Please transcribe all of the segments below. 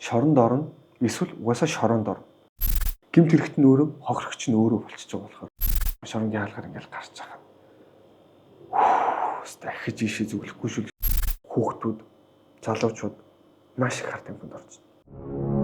шоронд орно эсвэл угаасаа шоронд орно. Гэмт хэрэгт нь өөрөө хохирогч нь өөрөө болчихж байгаа болохоор шоронгийн хаалгаар ингээл гарч байгаа. Дахиж ийшээ зүглэхгүй шүү. Хүүхдүүд, залуучууд маш их хар тамхинд орж байна.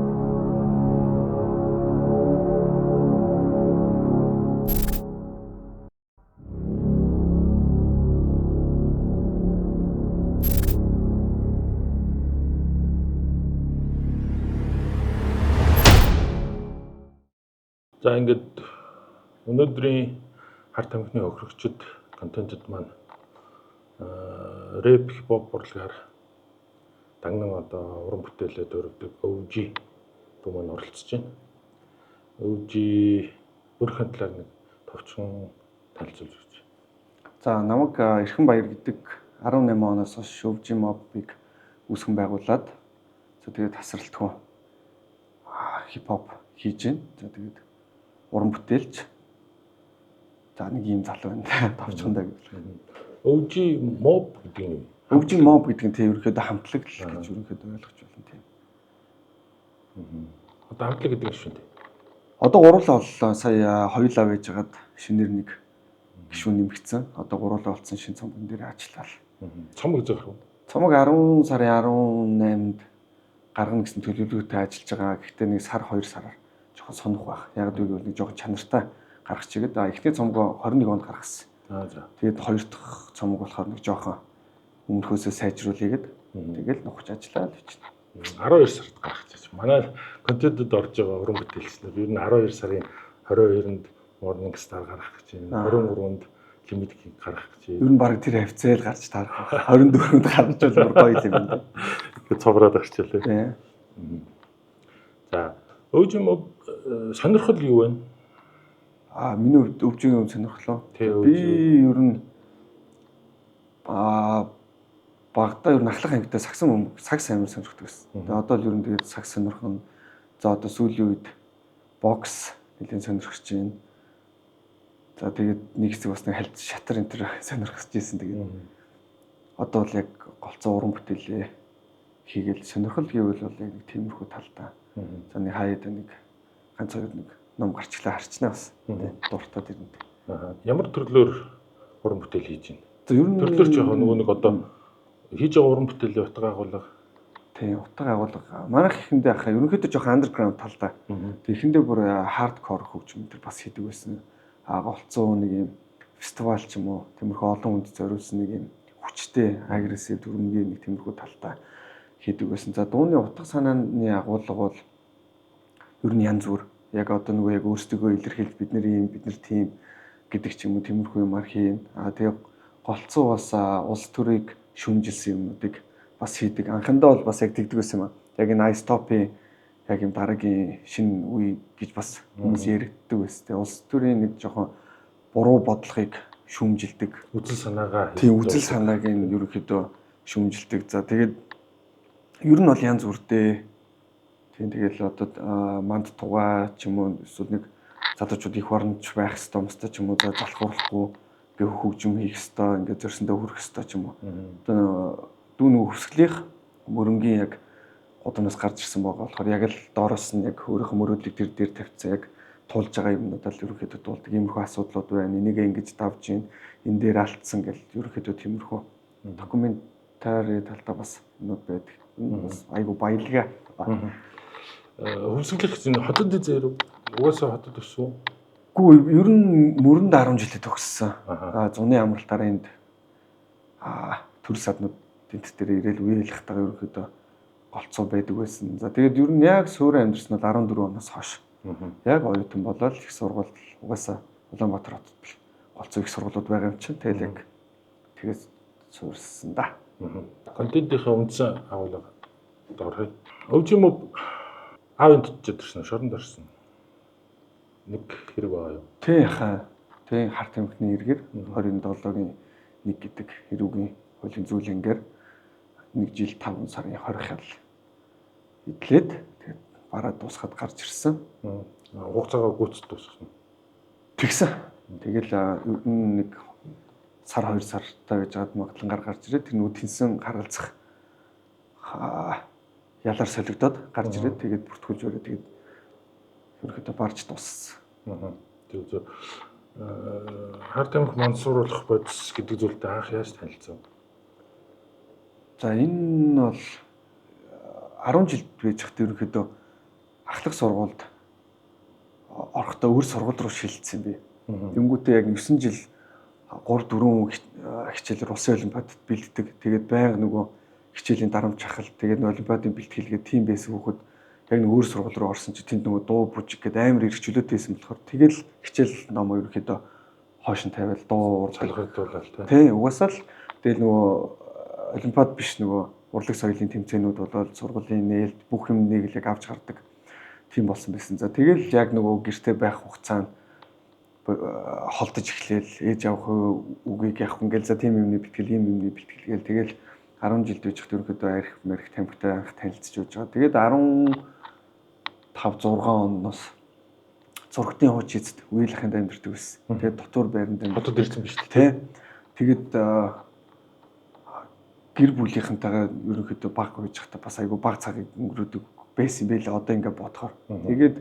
За ингээд өнөөдрийн хар тамхины хохирогчд контентэд маань рэп хипхоп урлагаар дагнан одоо уран бүтээлээ дөрөвдөг OG дуу маань оролцож байна. OG өөрхөн талаар нэг товчхон танилцуулж өгч. За намайг Эрхэн Баяр гэдэг 18 оноос хойш OG Mob-ыг үүсгэн байгуулад тэгээд тасралтгүй хипхоп хийж байна. За тэгээд уран бүтээлч. За нэг юм залуу байна. Товчхондоо гэвэл. OG Mob гэдэг нь OG Mob гэдэг нь тийм ерөөхдөө хамтлаг л гэж ерөөхдөө ойлгож байна тийм. Одоо хамтлаг гэдэг нь шүү дээ. Одоо гурлаа боллоо. Сая хоёулаа байж хагаад шинээр нэг гишүүн нэмэгдсэн. Одоо гурлаа болсон шинэ цомгон дээр ажиллаа. Цомог зөвхөн. Цомог 10 сарын 18-нд гаргана гэсэн төлөвлөгөөтэй ажиллаж байгаа. Гэхдээ нэг сар 2 сараар жоохон сонох байх. Яг гэвэл нэг жоохон чанартай гаргах чигэд. Эхний цомгоо 21 онд гаргасан. За. Тэгээд хоёр дахь цомог болохоор нэг жоохон өмнөхөөсөө сайжруулъя гэд. Тэгэл нухаж ажиллаад бичнэ. 12 сард гарах гэж. Манай контентэд орж байгаа уран бүтээлчнэр ер нь 12 сарын 22-нд Morning Star гарах гэж байна. 23-нд Limit гарах гэж байна. Ер нь баг тэр хавцаал гарч таарах. 24-нд гарч бол гоё юм байна. Ингээд цогроод арчлаа. За, OG Mob сонирхол юу вэ? Миний хувьд өвчгийн сонирхлоо. Би ер нь багтаа ер нь ахлах ангитай сагс амир сонирхдаг байсан. Тэгээ одоо л ер нь тэгээд сагс сонирхон. За одоо сүүлийн үед бокс нэлээд сонирхож байна. За тэгээд нэг хэсэг бас нэг хальт шатар энэ төр сонирхож байсан. Тэгээд одоо бол яг голцоо уран бүтээлээ хийгээл сонирхол гэвэл бол яг нэг тиймэрхүү талдаа. За нэг хаяад нэг ганц хоёр нэг ном гарчлаа харчнаа бас. Дуртад ирнэ. Ямар төрлөөр уран бүтээл хийж байна? За ер нь төрлөөр ч яг нөгөө нэг одоо хийж байгаа уран бүтээлээ утга агуулга. Тийм, утга агуулга. Манайх ихэндээ ахаа ерөнхийдөө жоохон андерграунд талдаа. Тэг ихэндээ бүр хардкор хөгжим төр бас хийдэг байсан. Голцоо нэг юм фестивал ч юм уу, тиймэрхүү олон хүнд зориулсан нэг юм хүчтэй агрессив дүрмгийн нэг тиймэрхүү талдаа хийдэг байсан. За дууны утга санааны агуулга бол ер нь янз бүр. Яг одоо нөгөө яг өөрсдөө илэрхийлж бид нар тийм гэдэг ч юм уу тиймэрхүү юмар хийн. Тэгээ голцоо бас улс төрийг шүүмжилсэн юмнуудыг бас хийдэг. Анхандаа бол бас яг тэгдэг байсан юм. Яг энэ айстопи яг юм дараагийн шинэ үе гэж бас хүмүүс яригддаг байсан. Тэгээ улс төрийн нэг жоохон буруу бодлогыг шүүмжилдэг. Үзэл санаагаа. Тийм үзэл санааг нь ерөөхдөө шүүмжилдэг. За тэгээд ер нь бол янз бүрдээ. Тийм тэгэл одоо манд тугаа ч юм уу эсвэл нэг залуучууд их оронч байх хэвээр юмстай ч юм уу залхуурлахгүй гээ хөгжим хийх хэвээр ингээд зөрсөндөө хүрэх хэвээр ч юм уу. Одоо дүүн хөвсгөлийнх мөрөнгийн яг гудамжаас гарч ирсэн байгаа болохоор яг л доороос нь яг өөрийнхөө мөрөөдлийг тэр дээр тавьчихсан яг тулж байгаа юмнуудаа л ерөөхдөө дуулдаг. Иймэрхүү асуудлууд байна. Энийг ингэж давж гин энэ дээр алдсан гэл ерөөхдөө тиймэрхүү документари талдаа бас юмуд байдаг. Бас айгу баялгаа. Хөвсгөлөх чинь хотод зэр угаасаа хотод өссөн. Гүү ер нь мөрөнд 10 жилд төгссөн. Зуны амралтаараа энд төрөл саднууд тент дээр ирээл үе хэлэхтэйгээ ерөөхдөө голцоо байдаг байсан. За тэгээд ер нь яг суурин амьдсан нь 14 оноос хойш. Яг оюутан болоод их сургууль угаасаа Улаанбаатар хотод голцоо их сургуулиуд байгаа юм чинь. Тэгэл яг тэгээд суурсан да. Контентийнхаа үндсэн агуулга доорхой. OG Mob аавд төрсөн, шоронд орсон. Нэг хэрэг байгаа юу? Тий хаа. Тий хар тамхины эргээр 27-гийн 1 гэдэг хэрүүгийн хуулийн зүйлэнгээр 1 жил 5 сарын 20 хэл идлээд тэгээд бараа дуусгаад гарч ирсэн. Хугацаагаа гүйцэд дуусгасан. Тэгсэн. Тэгэл нэг сар 2 сартай байж гад магадлангаар гарч ирээд тэр нүүд тэнсэн харгалзах ялаар солигдоод гарч ирээд тэгээд бүртгүүлж өрөө тэгээд ерөөхдөө барж дууссан. Зөв. Харт амх мансууруулах бодис гэдэг зүйлтэй анх яаж танилцав? За энэ бол 10 жил байж хат ерөөхдөө ахлах сургуульд орохдоо өр сургууль руу шилжсэн би. Тэнгүүтээ яг 9 жил 3-4 хичээлээр улсын олимпиадад бэлддэг. Тэгээд байнга нөгөө хичээлийн дарамт чахал тэгээд олимпиадын бэлтгэлгээд тим байсан хүүхэд яг нэг өөр сургууль руу орсон чи тэнд нөгөө дуу бүжиг гэдэг амар их чөлөөтэйсэн болохоор тэгэл хичээл ном ерөөхдөө хоош нь тавиал дуу залхагдуулаад тий угаасаа л тэгэл нөгөө олимпиад биш нөгөө урлаг соёлын тэмцээнүүд болоод сургуулийн нээлт бүх юм нэг л яг авч гардаг тийм болсон байсан. За тэгэл яг нөгөө гэртээ байх хугацаанд холдож эхлээл ээж авах үгийг явах ингээл за тийм юмны бэлтгэл ийм юмны бэлтгэл гээл тэгэл 10 жилд байж хат ерөөхдөө арх мэрх тамхитай анх танилцж байж байгаа. Тэгээд 15 6 оноос зургтын хууч эзэд үеийнхэнд амьдэрдэг байсан. Тэгээд дотор байранд хотод ирсэн биз дээ тий. Тэгээд гэр бүлийнхэнтэйгээ ерөөхдөө баг байж хата бас айгу баг цагийг өнгөрөөдөг байсан байлээ. Одоо ингээ бодохоор. Тэгээд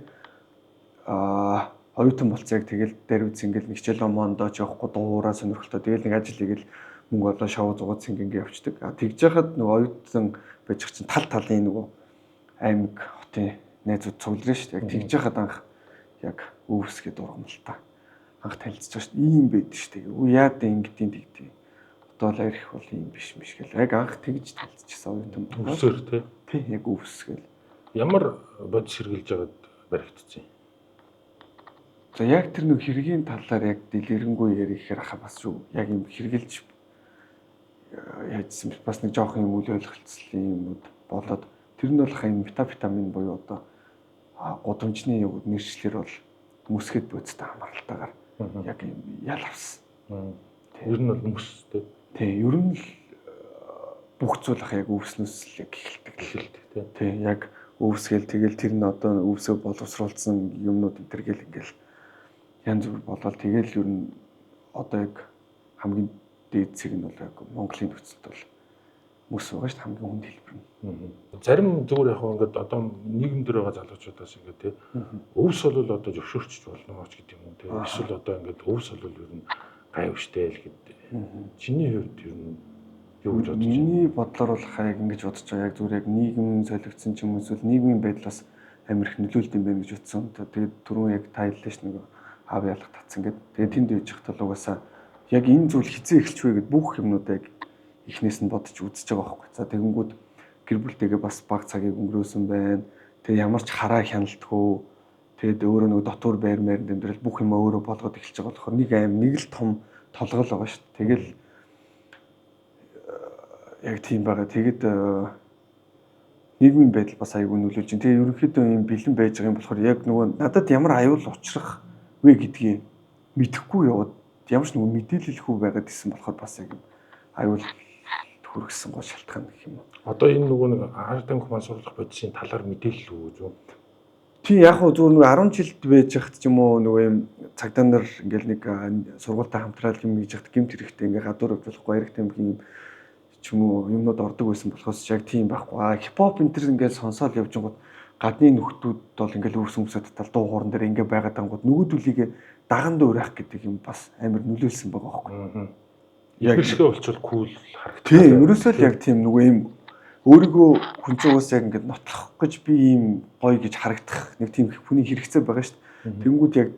оюутан болцоо яг тэгэл дээр үз ингээл нэг хичээл номондоо ч явахгүй дуураа сонирхолтой. Тэгэл нэг ажил хийгээл мөнгө олоо шоу зугаад ингээ явчихдаг. Тэгж яхад нөгөө оюутан байж чинь тал талын нөгөө аймаг хотын найзууд цугларна шүү дээ. Яг тэгж яхад анх яг өвсгээд ургам л та. Анх танилцж байгаа шүү дээ. Ийм байд шүү дээ. Яад ингэдэм тэгдэм. Одоо л арих бол ийм биш гэл. Яг анх тэгж танилцчихсан оюутан. Өвсөөр тий. Яг өвсгэл. Ямар бодис хэрглэж байгаад баригдчихсан юм? За яг тэр нэг хэргийн талаар яг дэлгэрэнгүй ярихээр хаа бас шүү. Яг юм хэрглэж яажсан бас нэг жоохон юм үл ойлголцлын юмуд болоод тэр нь бол хайн метавитамин буюу одоо гудамжны нэршлэр бол мөсгэд бодистой хамааралтайгаар яг юм ял авсан. Ер нь бол мөстэй. Тий, ер нь л бүх зүйл ах яг өвснөөс л яг эхэлдэг тий. Яг өвсгэл тэгэл тэр нь одоо өвсөө боловсруулсан юмнууд энэ төр гэл ингээл янз бүр болоод тэгэл ер нь одоо яг хамгийн дээд зэг нь бол яг Монголын нөхцөлд бол мөс байгаа шүү дээ хамгийн хүнд хэлбэр нь. Зарим зүгээр яг ингээд одоо нийгэм дээр байгаа залуучуудаас ингээд тий өвс бол одоо зөвшөөрч болно ч гэдэг юм тий. Эсвэл одоо ингээд өвс бол ер нь гайвштэй л гэдэг. Чиний хувьд ер нь юу гэж бодож байна? Миний бодлоор бол хаяг ингэж бодож байгаа. Яг зүгээр яг нийгэм солигдсон ч юм эсвэл нийгмийн байдлаас амар их нөлөөлт юм байна гэж утсан. Тэгээд түрүүн яг тайллаа ш нэг аав ялах татсан гэдэг. Тэгээд тэнд байж хат угаасаа яг энэ зүйл хизээ эхэлж вэ гэд бүх юмнууд яг эхнээс нь бодож үзэж байгаа байхгүй. За тэгэнгүүт гэр бүлтэйгээ бас баг цагийг өнгөрөөсөн байна. Тэгээ ямар ч хараа хяналтгүй. Тэгээд өөрөө нэг дотор байр маянд амьдрал бүх юм өөрөө болгоод эхэлж байгаа болохоор нэг аим нэг л том толгол байгаа шүү дээ. Тэгэл яг тийм байгаа. Тэгэд нийгмийн байдал бас аягүй нөлөөлж байна. Тэгээ ерөнхийдөө юм бэлэн байж байгаа юм болохоор яг нөгөө надад ямар аюул учрах вэ гэдгийг мэдэхгүй яваад ямар ч нөгөө мэдээлэлгүй байгаад исэн болохоор бас яг аюул хүргэсэн гол шалтгаан гэх юм уу. Одоо энэ нөгөө нэг ард тамхи мансууруулах бодисын талаар мэдээлэл өгөөж үү? Тийм яг хөө зүгээр нөгөө 10 жилд байж хахт ч юм уу нөгөө юм цагдаа нар ингээл нэг сургуультай хамтраад юм хийж хахт гэмт хэрэгтэй ингээ гадуур явуулахгүй ард тамхи ч юм уу юмнууд ордог байсан болохоос яг тийм байхгүй. Хипхоп энэ төр ингээл сонсоод явж гот гадны нөхдүүд бол ингээл өвсөн өмсөд тал дуу хоорон дээр ингээ байгаад ангууд нөгөөдөлийгээ даган дуурайх гэдэг юм бас амар нөлөөлсөн байгаа байхгүй. Яг шигэ болчвол кул харагдав. Тийм ерөөсөө л яг тийм нөгөө юм өөрийгөө хүн чинь уус яг ингээд нотлох гэж би ийм гоё гэж харагдах нэг тийм хүний хэрэгцээ байгаа шүү дээ. Тэнгүүд яг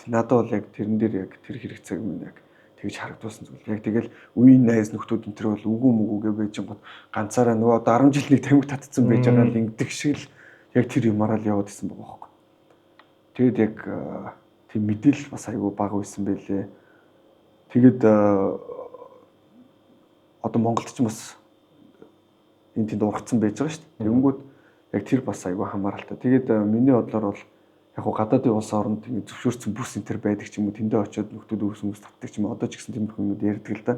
надад бол яг тэрэн дээр яг тэр хэрэгцээг минь яг тэгж харагдуулсан зүйл. Яг тэгэл үеийн найз нөхдүүд энэ төр бол үгүй мүгүйгээ байж гот ганцаараа нөгөө одоо 10 жил нэг тамхи татцсан байж байгаа л ингэдэг шиг л яг тэр юмараа л яваад исэн байгаа байхгүй. Тэгэд яг тийм мэдээлэл бас айгүй бага байсан байлээ. Тэгэд одоо Монголд ч бас энэ тэнд ургацсан байж байгаа шүү дээ. Тэнгүүд яг тэр бас айгүй хамааралтай. Тэгээд миний бодлоор бол яг гадаадын улс оронд ингэ зөвшөөрсөн бүс энэ төр байдаг ч юм уу тэндээ очиод нөхдүүд өвс татдаг ч юм уу одоо ч гэсэн тиймэрхүү юмуд ярьдаг л да.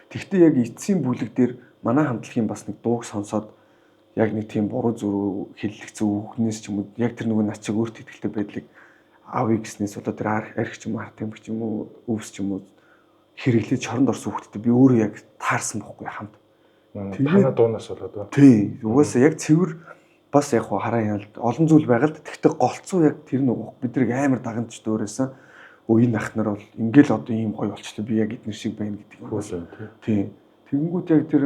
Тэгвэл яг эцсийн бүлэг дээр манай хамтлагийн бас нэг дууг сонсоод яг нэг тийм буруу зүрх хэллэгцэн үгнээс ч юм уу яг тэр нөгөө над чиг өөрт итгэлтэй байдлыг авъя гэснээс болоод тэр арх ч юм уу арт тамхи ч юм уу өвс ч юм уу хэрэглэж чоронд орсон хүүхдэд би өөрөө яг таарсан бохгүй хамт. Танаа дуунаас болоод ба. Тий. Угаасаа яг цэвэр бас яг хараа яалт олон зүйл байгаа л тэгтээ голцоо яг тэр нэг бидрийг амар дагнаж дөөрөөсөн. Энэ ах нар бол ингээл одоо ийм гоё болчлоо би яг эднэр шиг байна гэдэг юм байна. Тий. Тэгэнгүүт яг тэр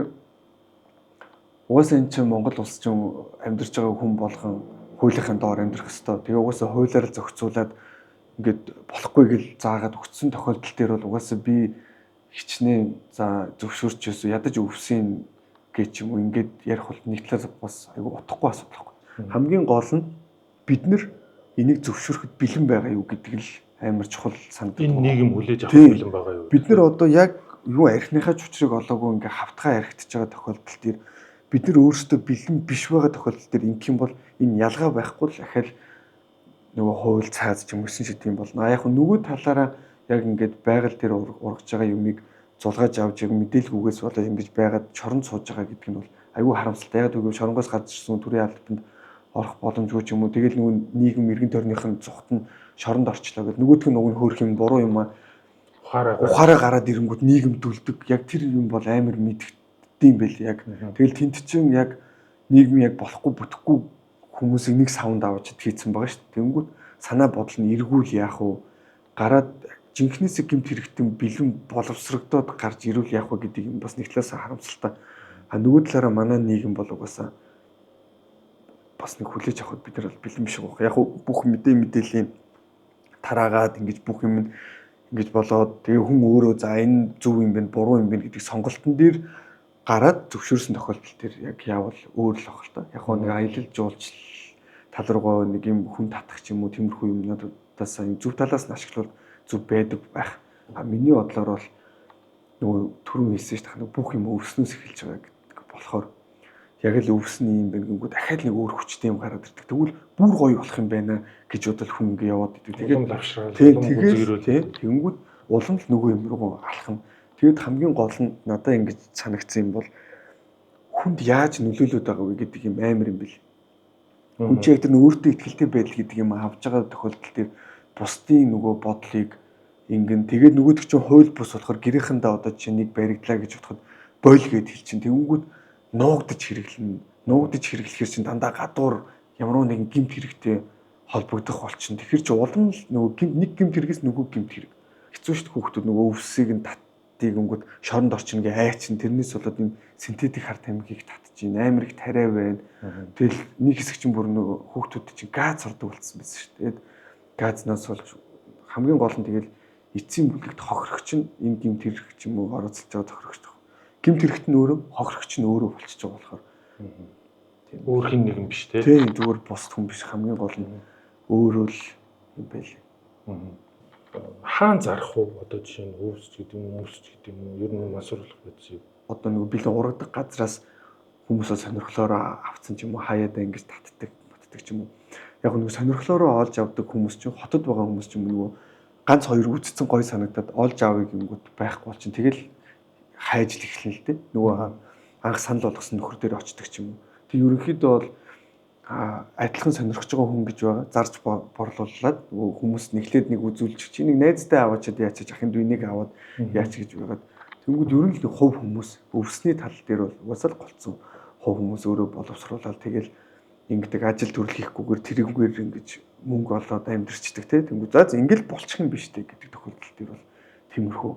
угаасаа энэ чинь Монгол улс чинь амьдарч байгаа хүн болгон хуулийнхын доор амьдрах ёстой. Тэгээ угаасаа хуулиар л зохицуулаад ингээд болохгүй гэл заагаад өгсөн тохиолдол дээр бол угаасаа би хичнээн за зөвшөөрч өсө ядаж өвсөн гэж юм уу ингээд ярих бол нэг талаас бас айгүй утгагүй асуудал байхгүй. Хамгийн гол нь бид нар энийг зөвшөөрөхөд бэлэн байгаа юу гэдэг л амар чухал санагдав. Энэ нийгэм хүлээж авах бэлэн байгаа юу? Бид нар одоо яг юу архиныхаа чучрыг олоогүй ингээ хавтгай архитж байгаа тохиолдол төр бид нар өөрсдөө бэлэн биш байгаа тохиолдол төр ингэх юм бол энэ ялгаа байхгүй л ахаал нөгөө хууль цааз ч юм өрсөн шиг тийм болно. Яг нөгөө талаараа яг ингээд байгаль дээр ургаж байгаа юмыг зулгааж авч яг мэдээлгүйгээс болоод ингэж байгаад шоронд сууж байгаа гэдэг нь бол айгүй харамсалтай. Яг тэгвэл шоронгоос гарч ирсэн төрийн албанд орох боломжгүй ч юм уу. Тэгэл нөгөө нийгэм иргэн тойрныхын зүхт нь шоронд орчлоо гэдэг. Нөгөөх нь нөгөө хөөх юм буруу юм аа ухаараа гараад ирэнгүүт нийгэм дүлдэг. Яг тэр юм бол амар мэддэм байл яг. Тэгэл тент чинь яг нийгэм яг болохгүй бүтэхгүй хүмүүсийг нэг савнд аваад хийцэн байгаа шүү дээ. Тэнгүүт санаа бодол нь эргүүл яах вэ? Гараад жинхнээсээ гэмт хэрэгтэн бэлэн боловсрогдоод гарч ирүүл яах вэ гэдэг юм бас нэг талаас харамсалтай. А нөгөө талаараа манай нийгэм бол угаасаа бас нэг хүлээж авахд бид нар бол бэлэн биш байгаа. Яг бүх мэдээллийн тараагаад ингэж бүх юм ингэж болоод тэгээ хүн өөрөө за энэ зөв юм бэ буруу юм бэ гэдэг сонголтын дээр гараад зөвшөөрсөн тохиолдол төр яг яавал өөр л баг л та. Яг нэг аялал жуулчлал тал руугаа нэг юм хүн татах ч юм уу тиймэрхүү юмнуудаас зөв талаас нь ашиглавал зүг байдаг байх. А миний бодлоор бол нөгөө түрүүн хэлсэн шүү дээ бүх юм өвснөөс эхэлж байгаа гэдэг болохоор яг л өвснө юм байна гингүүд дахиад нэг өөр хүчтэй юм гараад ирдэг. Тэгвэл бүр гоё болох юм байна гэж бодол хүн ингэ яваад идэв. Тэгээд лавшрал тэгэнгүүт улам л нөгөө юм руу алхна. Тэгэд хамгийн гол нь надад ингэж санагдсан юм бол хүнд яаж нөлөөлөд байгаа вэ гэдэг юм амар юм бэл. Хүн чинь яг тэр өөртөө ихтэй байдал гэдэг юм авж байгаа тохиолдол төр бусдын нөгөө бодлыг ингэн тэгээд нөгөөдөг чинь хууль бус болохоор гэрээхэндээ одоо чинь нэг баригдлаа гэж бодоход бойл гэд хэл чинь тэнгүүд нуугдаж хэрэглэнэ. Нуугдаж хэрэглэхэр чинь дандаа гадуур ямар нэгэн гэмт хэрэгтэй холбогдох болчихно. Тэгэхээр чи улам л нөгөө нэг гэмт хэрэгээс нөгөө гэмт хэрэг. Хэцүү шүү дээ хүүхдүүд нөгөө өвсийг нь татдгийг өнгөд шоронд орчин гээ айчин тэрнээс болоод юм синтетик хар тамхиг татчих амар их тариа байна. Тэгэл нэг хэсэг чинь бүр нөгөө хүүхдүүд чинь газ ордог болсон байсан шүү дээ. Газнаас болж хамгийн гол нь тэгэл эцсийн бүлэгт хохирогч нь энэ гэмт хэрэг ч юм уу орооцолж байгаа тохирогч. Гэмт хэрэгт нь өөрөө хохирогч нь өөрөө болчихж байгаа болохоор тийм өөр хин нэг юм биш те. Тийм зүгээр бус хүн биш хамгийн гол нь өөрөө л юм байл. Хаан зарах уу одоо жишээ нь өвсч гэдэг юм өвсч гэдэг юм ер нь масуурлах байсан юм. Одоо нэг бэлэн урагдаг газраас хүмүүсөө сонирхлоороо авцсан ч юм уу хаяадаа ингэж татдаг ч юм уу. Яг нэг сонирхлоороо олж авдаг хүмүүс чинь хотод байгаа хүмүүс чинь нөгөө ганц хоёр үтцсэн гой санагдаад олж авъя гингүүд байхгүй бол чинь тэгэл хайж л эхлэн л дээ. Нөгөө анх санал болгосон нөхөр дээр очдөг ч юм уу. Тэг ерөнхийдөө бол адилхан сонирхож байгаа хүн гэж байгаа. Зарж борлууллаад хүмүүс нэглээд нэг үзүүлж чи нэг найзтай аваад чад яач ахын дүйнийг аваад яач гэж байгаад тэнгүүд ер нь л хувь хүмүүс өвсний тал дээр бол угаасаа л голцсон хувь хүмүүс өөрөө боловсруулаад тэгэл ингэдэг ажил төрөл хийхгүйгээр тэрүүгээр ингэж мөнгө олоод амьдэрчдэг те тэнгүүд за ингээл болчих юм биш те гэдэг тохиолдол төр бол тиймэрхүү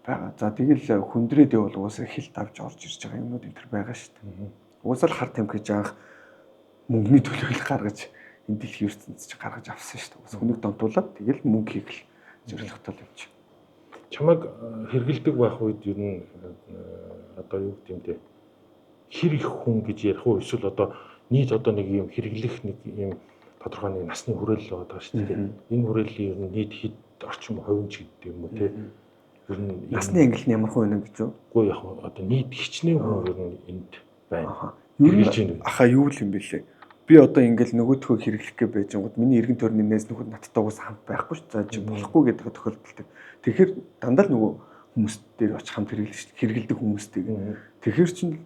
байгаа. За тэгэл хүндрээдээ бол угаасаа хилт авч орж ирж байгаа юмнууд энэ төр байгаа шүү дээ. Угаасаа л хар тамхиж анх мөнгөний төлөөлөл гаргаж энэ дэлхийн ертөнцид ч гаргаж авсан шүү дээ. Хүнийг донтуулаад тэгэл мөнгө хийх л зорилготой юм чи. Чамайг хэргэлдэг байх үед ер нь одоо юу гэдэм те хэр их хүн гэж ярих уу эсвэл одоо нийт одоо нэг юм хэрэглэх нэг юм тодорхой нэг насны хүрээлэл байгаа шүү дээ. Энэ хүрээллийн ер нь нийт хэд орчим хувийн ч гэдэг юм уу те. Ер нь насны ангил нь ямар хувь вэ гэж юу? Үгүй яг одоо нийт хичнээн хүн ер нь энд байна. Юу юу л юм бэлээ. Би одоо ингээл нөгөөдхөө хэрэглэх гэж байж гот миний эргэн тойрны найз нөхөд надтай уус хамт байхгүй ш. За чи болохгүй гэдэг тохиолдолтой. Тэгэхээр дандаа л нөгөө хүмүүс дээр очих хамт хэрэгэлдэг хүмүүстэйг. Тэгэхээр чин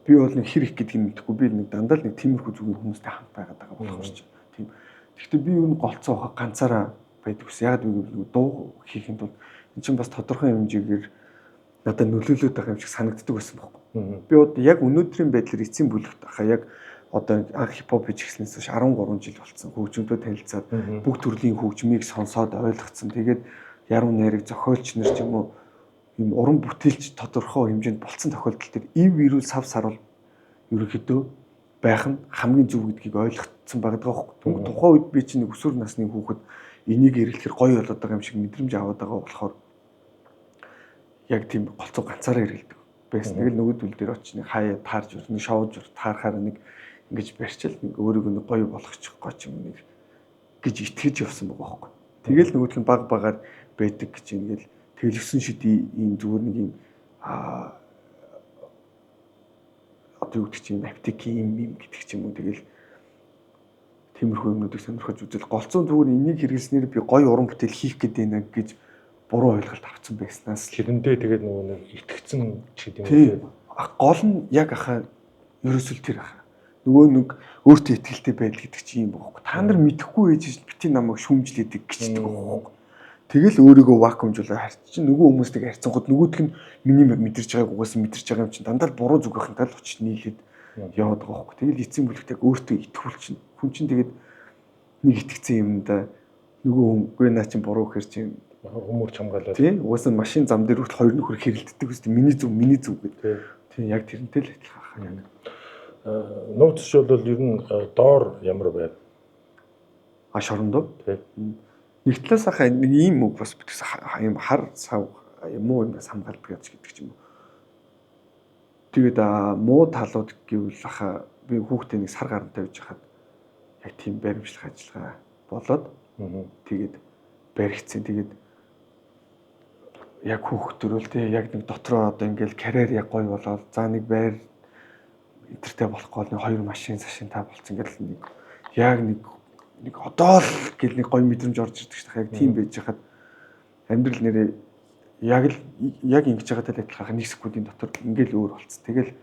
би бол нэг хэр их гэдгийг мэдэхгүй би нэг дандаа л нэг тиймэрхүү зүгээр хүмүүстэй хамт байгаад байгаа болох ш. Тийм. Гэхдээ би юу н голцоо ганцаараа байдаг ус. Яг нэг дуу хийхэд бол эн чинь бас тодорхой хэмжээгээр надад нөлөөлөд байгаа юм шиг санагддаг байсан байхгүй. Мгм. Би одоо яг өнөөдрийн байдлаар эцсийн бүлэгт хаа яг одоо анх хипхоп хийж эхлснээс хойш 13 жил болсон. Хөгжмөдөө танилцаад Мгм. бүх төрлийн хөгжмийг сонсоод ойлгоцсон. Тэгээд яруу найраг зохиолч нар ч юм уу юм уран бүтээлч тодорхой хэмжээнд болцсон тохиолдол төр ив ирүүл сав сарвал ерөнхийдөө байх нь хамгийн зөв гэдгийг ойлгоцсон байгаа байхгүй. Тэгвэл тухайн үед би чинь нэг өсвөр насны хүүхэд энийг эргэлэхээр гоё болоод байгаа юм шиг мэдрэмж аваад байгаа болохоор яг тийм голцоо ганцаараа эргэлдэг байсан. Тэгэл нөгөөдөл дээр очиж нэг хаяа таарж нэг шоуж таарахаар нэг ингэж барьчил нэг өөрийгөө нэг гоё болгочих гоч юм нэг гэж итгэж явсан байгаа байхгүй. Тэгэл нөгөөх нь баг багаар байдаг гэж ингээл тэлгэсэн шидий ийм зүгээр нэг ийм одоо юу гэдэг чинь аптекийн юм гэдэг ч юм уу тэгэл тиймэрхүү юмнуудыг сонирхож үзэл голцоо зүгээр энийг хэрэглэснээр би гоё уран бүтээл хийх гээд байна гэж буруу ойлголт авсан байснаас Тэрэндээ тэгээд нөгөө нэг итгэцэн ч гэдэг юм тийм гол нь яг ахаа ерөөсөл тэр ахаа нөгөө нэг өөртөө ихтэй байдал гэдэг чинь юм бохоо. Та нар мэдэхгүй ээж бити намайг шүүмжлээдэг гэждэг бохоо. Тэгэл өөрийгөө вакуумжуулаад харчих чинь нөгөө хүмүүстэйг харьцангууд нөгөөдх нь миний мэдэрч байгааг угаасан мэдэрч байгаа юм чинь дандаа буруу зүг байхын тал очиж нийлээд яваад байгаа бохоо. Тэгэл эцсийн бүлэгт яг өөртөө итгүүл чинь хүн чинь тэгээд нэг итгэцэн юмда нөгөө хүнгүй наа чинь буруу гэхэр чинь хүмүүр чамгаалаад тийм угаасаа машин зам дээр хүртэл хоёр нөхөр хэрэлддэг үстэй миний зүг гэдэг. Тийм яг тэрнтэй л адилхан хаа яг. Нууцч бол ер нь доор ямар байв? Шорондоо. Тийм. Нэг талаас хаа нэг ийм үг бас битгсэн юм хар сав юм уу юм хамгаалдаг гэдэг ч юм уу. Тэгээд муу талууд гэвэл хаа би хүүхдээ нэг сар гарантай байж хахад яг тийм баримтлах ажиллагаа болоод тэгээд баригдсан. Тэгээд яг хүүхдөрөл тий яг нэг дотроо одоо ингээл карьер яг гоё болоод за нэг байр интертэй болохгүй нэг хоёр машин сашинтай болцсон гэдэг нэг яг нэг одоо л гэл нэг гоё мэдрэмж орж ирдэг шээ. Яг тийм байж хахад амьдрал нэрээ яг ингэж байгаа талаа адилхан нэг секундын дотор ингээл өөр болцсон. Тэгэл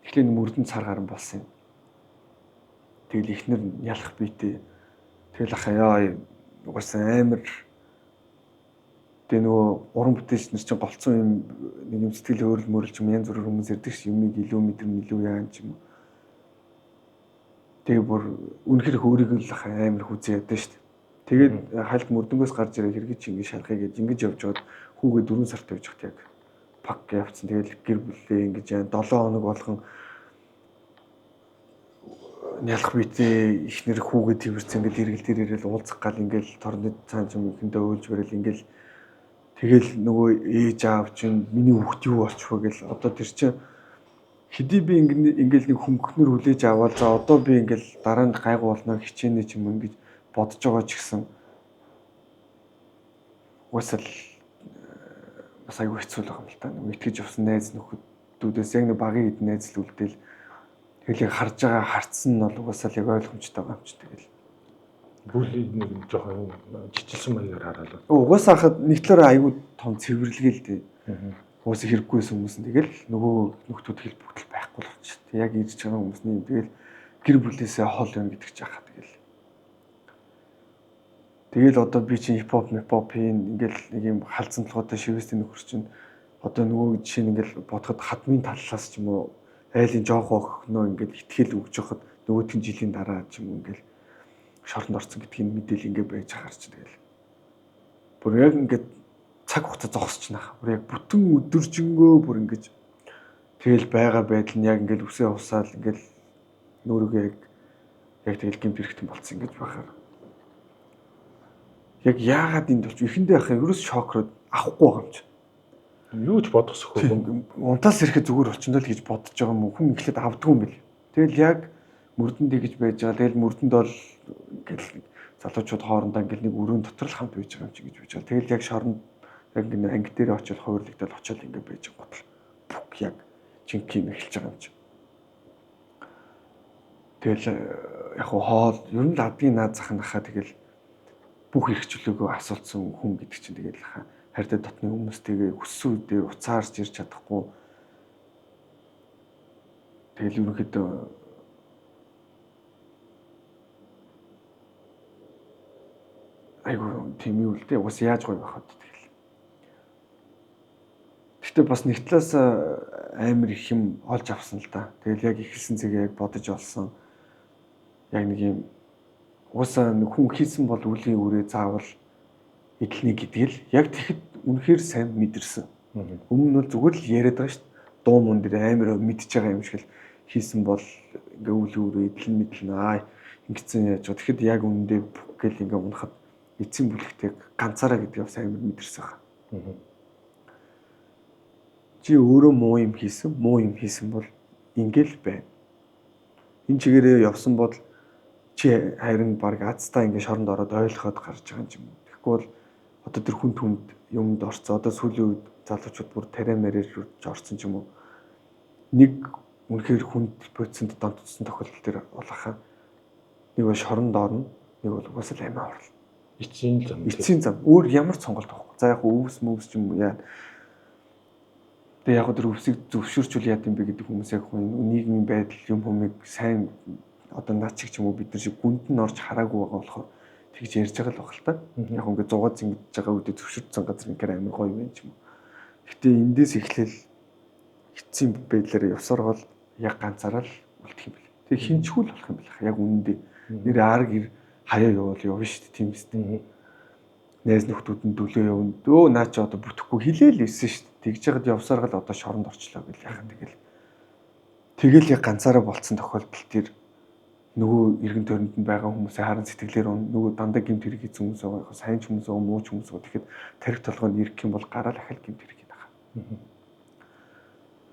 эхлээ мөрдөн цар гарan болсон юм. Тэгэл ихнэр ялах бийтэй. Тэгэл ахаа угаасаа амар тэгээ нөгөө уран бүтээлч нар чинь голцсон юм нэг юм сэтгэл хөөрөл мөрөлж юм янз бүрээр хүмүүс ирдэг ш юмыг илүү мэдэрнэ илүү яан ч юм уу. Тэгээ бүр үнэхээр өөрийгөө л амар хүзээ ядсан ш. Тэгээд хальт мөрдөнгөөс гарч ирээ хэрэг чи ингэ шалхая гэж ингэж явж байгаад хүүгээ 4 сартай байж хат яг пак явцсан. Тэгэл гэр бүлээ ингэж 7 хоног болгон ялах бийтэй ихнэр хүүгээ тэрвэрсэн ингээд эргэл дээр ирээл уулзах гал ингээл торны цаан юм ихэндээ уйлж барил ингээл тэгэл нөгөө ээж аав чинь миний хүүхд юу болчихвоо гэл одоо тэр чинь хэдий би ингээл нэг хөнгөнөр хүлээж аваад за одоо би ингээл дараа нь гайгүй болно хичээнэ ч юм ингэж бодож байгаа ч гэсэн уусаал бас аюу хэцүү л байгаа юм л та. Нэг итгэж явсан найз нөхөдүүдээс яг нэг багийн хэд найз л үлдээл тэгэл яг харж байгаа харцсан нь бол угаасаа л яг ойлгомжтой байгаа юм чи тэгэл. Бүлийн нэг жоохон жижигсэн маягаар хараад. Угаасаа хахад нэг талаараа аюу том цэвэрлэгээ л дээ. Угаасаа хэрэггүйсэн хүмүүс нь тэгэл нөгөө нөхдүүд хэл бүгд байхгүй л болчих. Яг ирж байгаа хүмүүсний тэгэл гэр бүлээсээ хол юм гэдэг ч яхаа тэгэл. Тэгэл одоо би чинь хипхоп ингээл нэг юм халдсан толгойтой шивэстэй нөхөр чинь одоо нөгөө жишээ нь ингээл бодоход хадмын таллаас ч юм уу айлын жоох охиноо ингээл итгэл өгж яхад нөгөөдгөн жилийн дараа ч юм уу ингээл шоронд орсон гэдгийг мэдээл ингээ байж хаар чи тэгэл. Бүр яг ингээд цаг хугацаа зогсож наах. Бүр яг бүтэн өдөржингөө бүр ингэж тэгэл байгаа байдал нь яг ингээл үсээ усаал ингээл нүүргээ яг тэгэл гэмт хэрэгтэн болцсон ингэж байхаар. Яг яагаад энд болчих эхэндээ ахаа ерөөс шокроод авахгүй байгаа юм чи. Юу ч бодохсохгүй унтаас ирэхэд зүгээр болчихно л гэж бодож байгаа юм уу хүн ихлэд авдгүй юм бэл. Тэгэл яг мөрдөнд гэж байж байгаа. Тэгэл мөрдөнд бол ингээл залуучууд хоорондоо ингээл нэг өрөөнд дотор л хамт байж байгаа юм чи гэж байж байгаа. Тэгэл яг шоронд яг ингээ анги дээр очиод хуурлагдал очиод ингээ байж байгаа гот л бүх яг жинхэнэ эхэлж байгаа юм чи. Тэгэл яг хоол ер нь л адгийн наад зах нь хаа тэгэл бүх их чөлөөгөө асуулсан хүн гэдэг чинь тэгэл хаа хайртай дотны хүмүүстэйгээ хүссэн үедээ уцаарч ирж чадахгүй. Тэгэл ерөнхийдөө айгу тийм юу л дээ. Уус яаж гоё байхад тэгэл. Гэхдээ бас нэг талаас амар их юм олж авсан л да. Тэгэл яг ихэлсэн зэгээ яг бодож олсон. Яг нэг юм уусаа нэг хүн хийсэн бол үлийн үрээ заавал эдлэнэ гэдгийг л яг тэгэхэд үнэхээр сайн мэдэрсэн. Өмнө нь бол зүгээр л яриад байгаа шүү дээ. Дуу мөн дээр амар мэдж байгаа юм шиг л хийсэн бол ингээ үлийн үрээ эдлэн мэдлэн ингэсэн яаж гоо. Тэгэхэд яг үнэндээ гэл ингээ унахад эцсийн бүлэгтээ ганцаараа гэдгийг бас амар мэдэрсэн байгаа. Чи өөрөө муу юм хийсэн бол ингээл байна. Энэ чигээрээ явсан бол чи харин баг азтаа ингээ шоронд ороод ойлгоход гарч байгаа юм. Тэгэхгүй бол одоо тэр хүн түнд юмд орцсон. Одоо сүүлийн үед залуучууд бүр тарай мараар орцсон ч юм уу. Нэг үнэхээр хүнд бодсонд донтсон тохиолдол төр болохаа нэг бол шоронд орно, нэг бол угаасаа л амиа орлоо. Эцсийн зам. Өөр ямар сонголт байхгүй. За яг өвс ч юм уу яа. Тэгээ яг тэр өвсийг зөвшөөрчүүл яа гэм бэ гэдэг хүмүүс яг хүн нийгмийн байдал юм хүмийг сайн одоо наад чиг ч юм уу бид нар шиг гүнд нь орж хараагүй байгаа болохоор тэгж ярьж байгаа л баг л та. Яг ингээд 100 зингэж байгаа үедээ зөвшөөрсөн газар ингээр амар гоё юм ч юм уу. Гэтэ эндээс эхлээл эцсийн байдлаар явсаар бол яг ганцаараа л үлдэх юм бэл. Тэгээ хинчгүүл болох юм байна. Яг үнэндээ нэр арг хаяа явна шүү дээ тийм үстэй. Найз нөхдүүд нь дөлөө явна. Өө наа чи одоо бүтэхгүй хилээл ирсэн шүү дээ. Тэгж яхад явсаар л одоо шоронд орчлоо гэл яхаа тэгэл яг ганцаараа болцсон тохиолдолд тэр нөгөө эргэн тойронд нь байгаа хүмүүсээ харан сэтгэлээр нөгөө дандаа гимт хэрэг хийсэн хүмүүс байгаа. Сайн ч хүмүүс байгаа, муу ч хүмүүс байгаа. Тэгэхэд тарих толгойд ирэх юм бол гараал ахал гимт хэрэг хийх байгаа.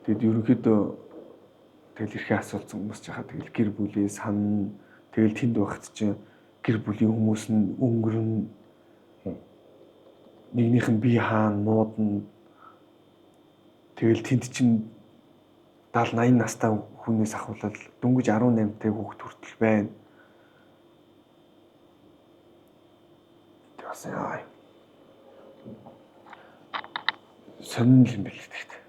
Тэгэд ерөнхийдөө тэгэл эрхээ асуулсан хүмүүс жахаа тэгэл гэр бүлээ сан тэгэл тэнд байхад чинь гэр бүлийн хүмүүс нь өнгөрн нэгнийх нь бие хаана нуудна тэгэл тэнд чинь 70-80 настай хүнээс ахвал дөнгөж 18-тай хүүхэд хүртэл байна. Тэгээс яа. Сонин юм бэл гэхдээ.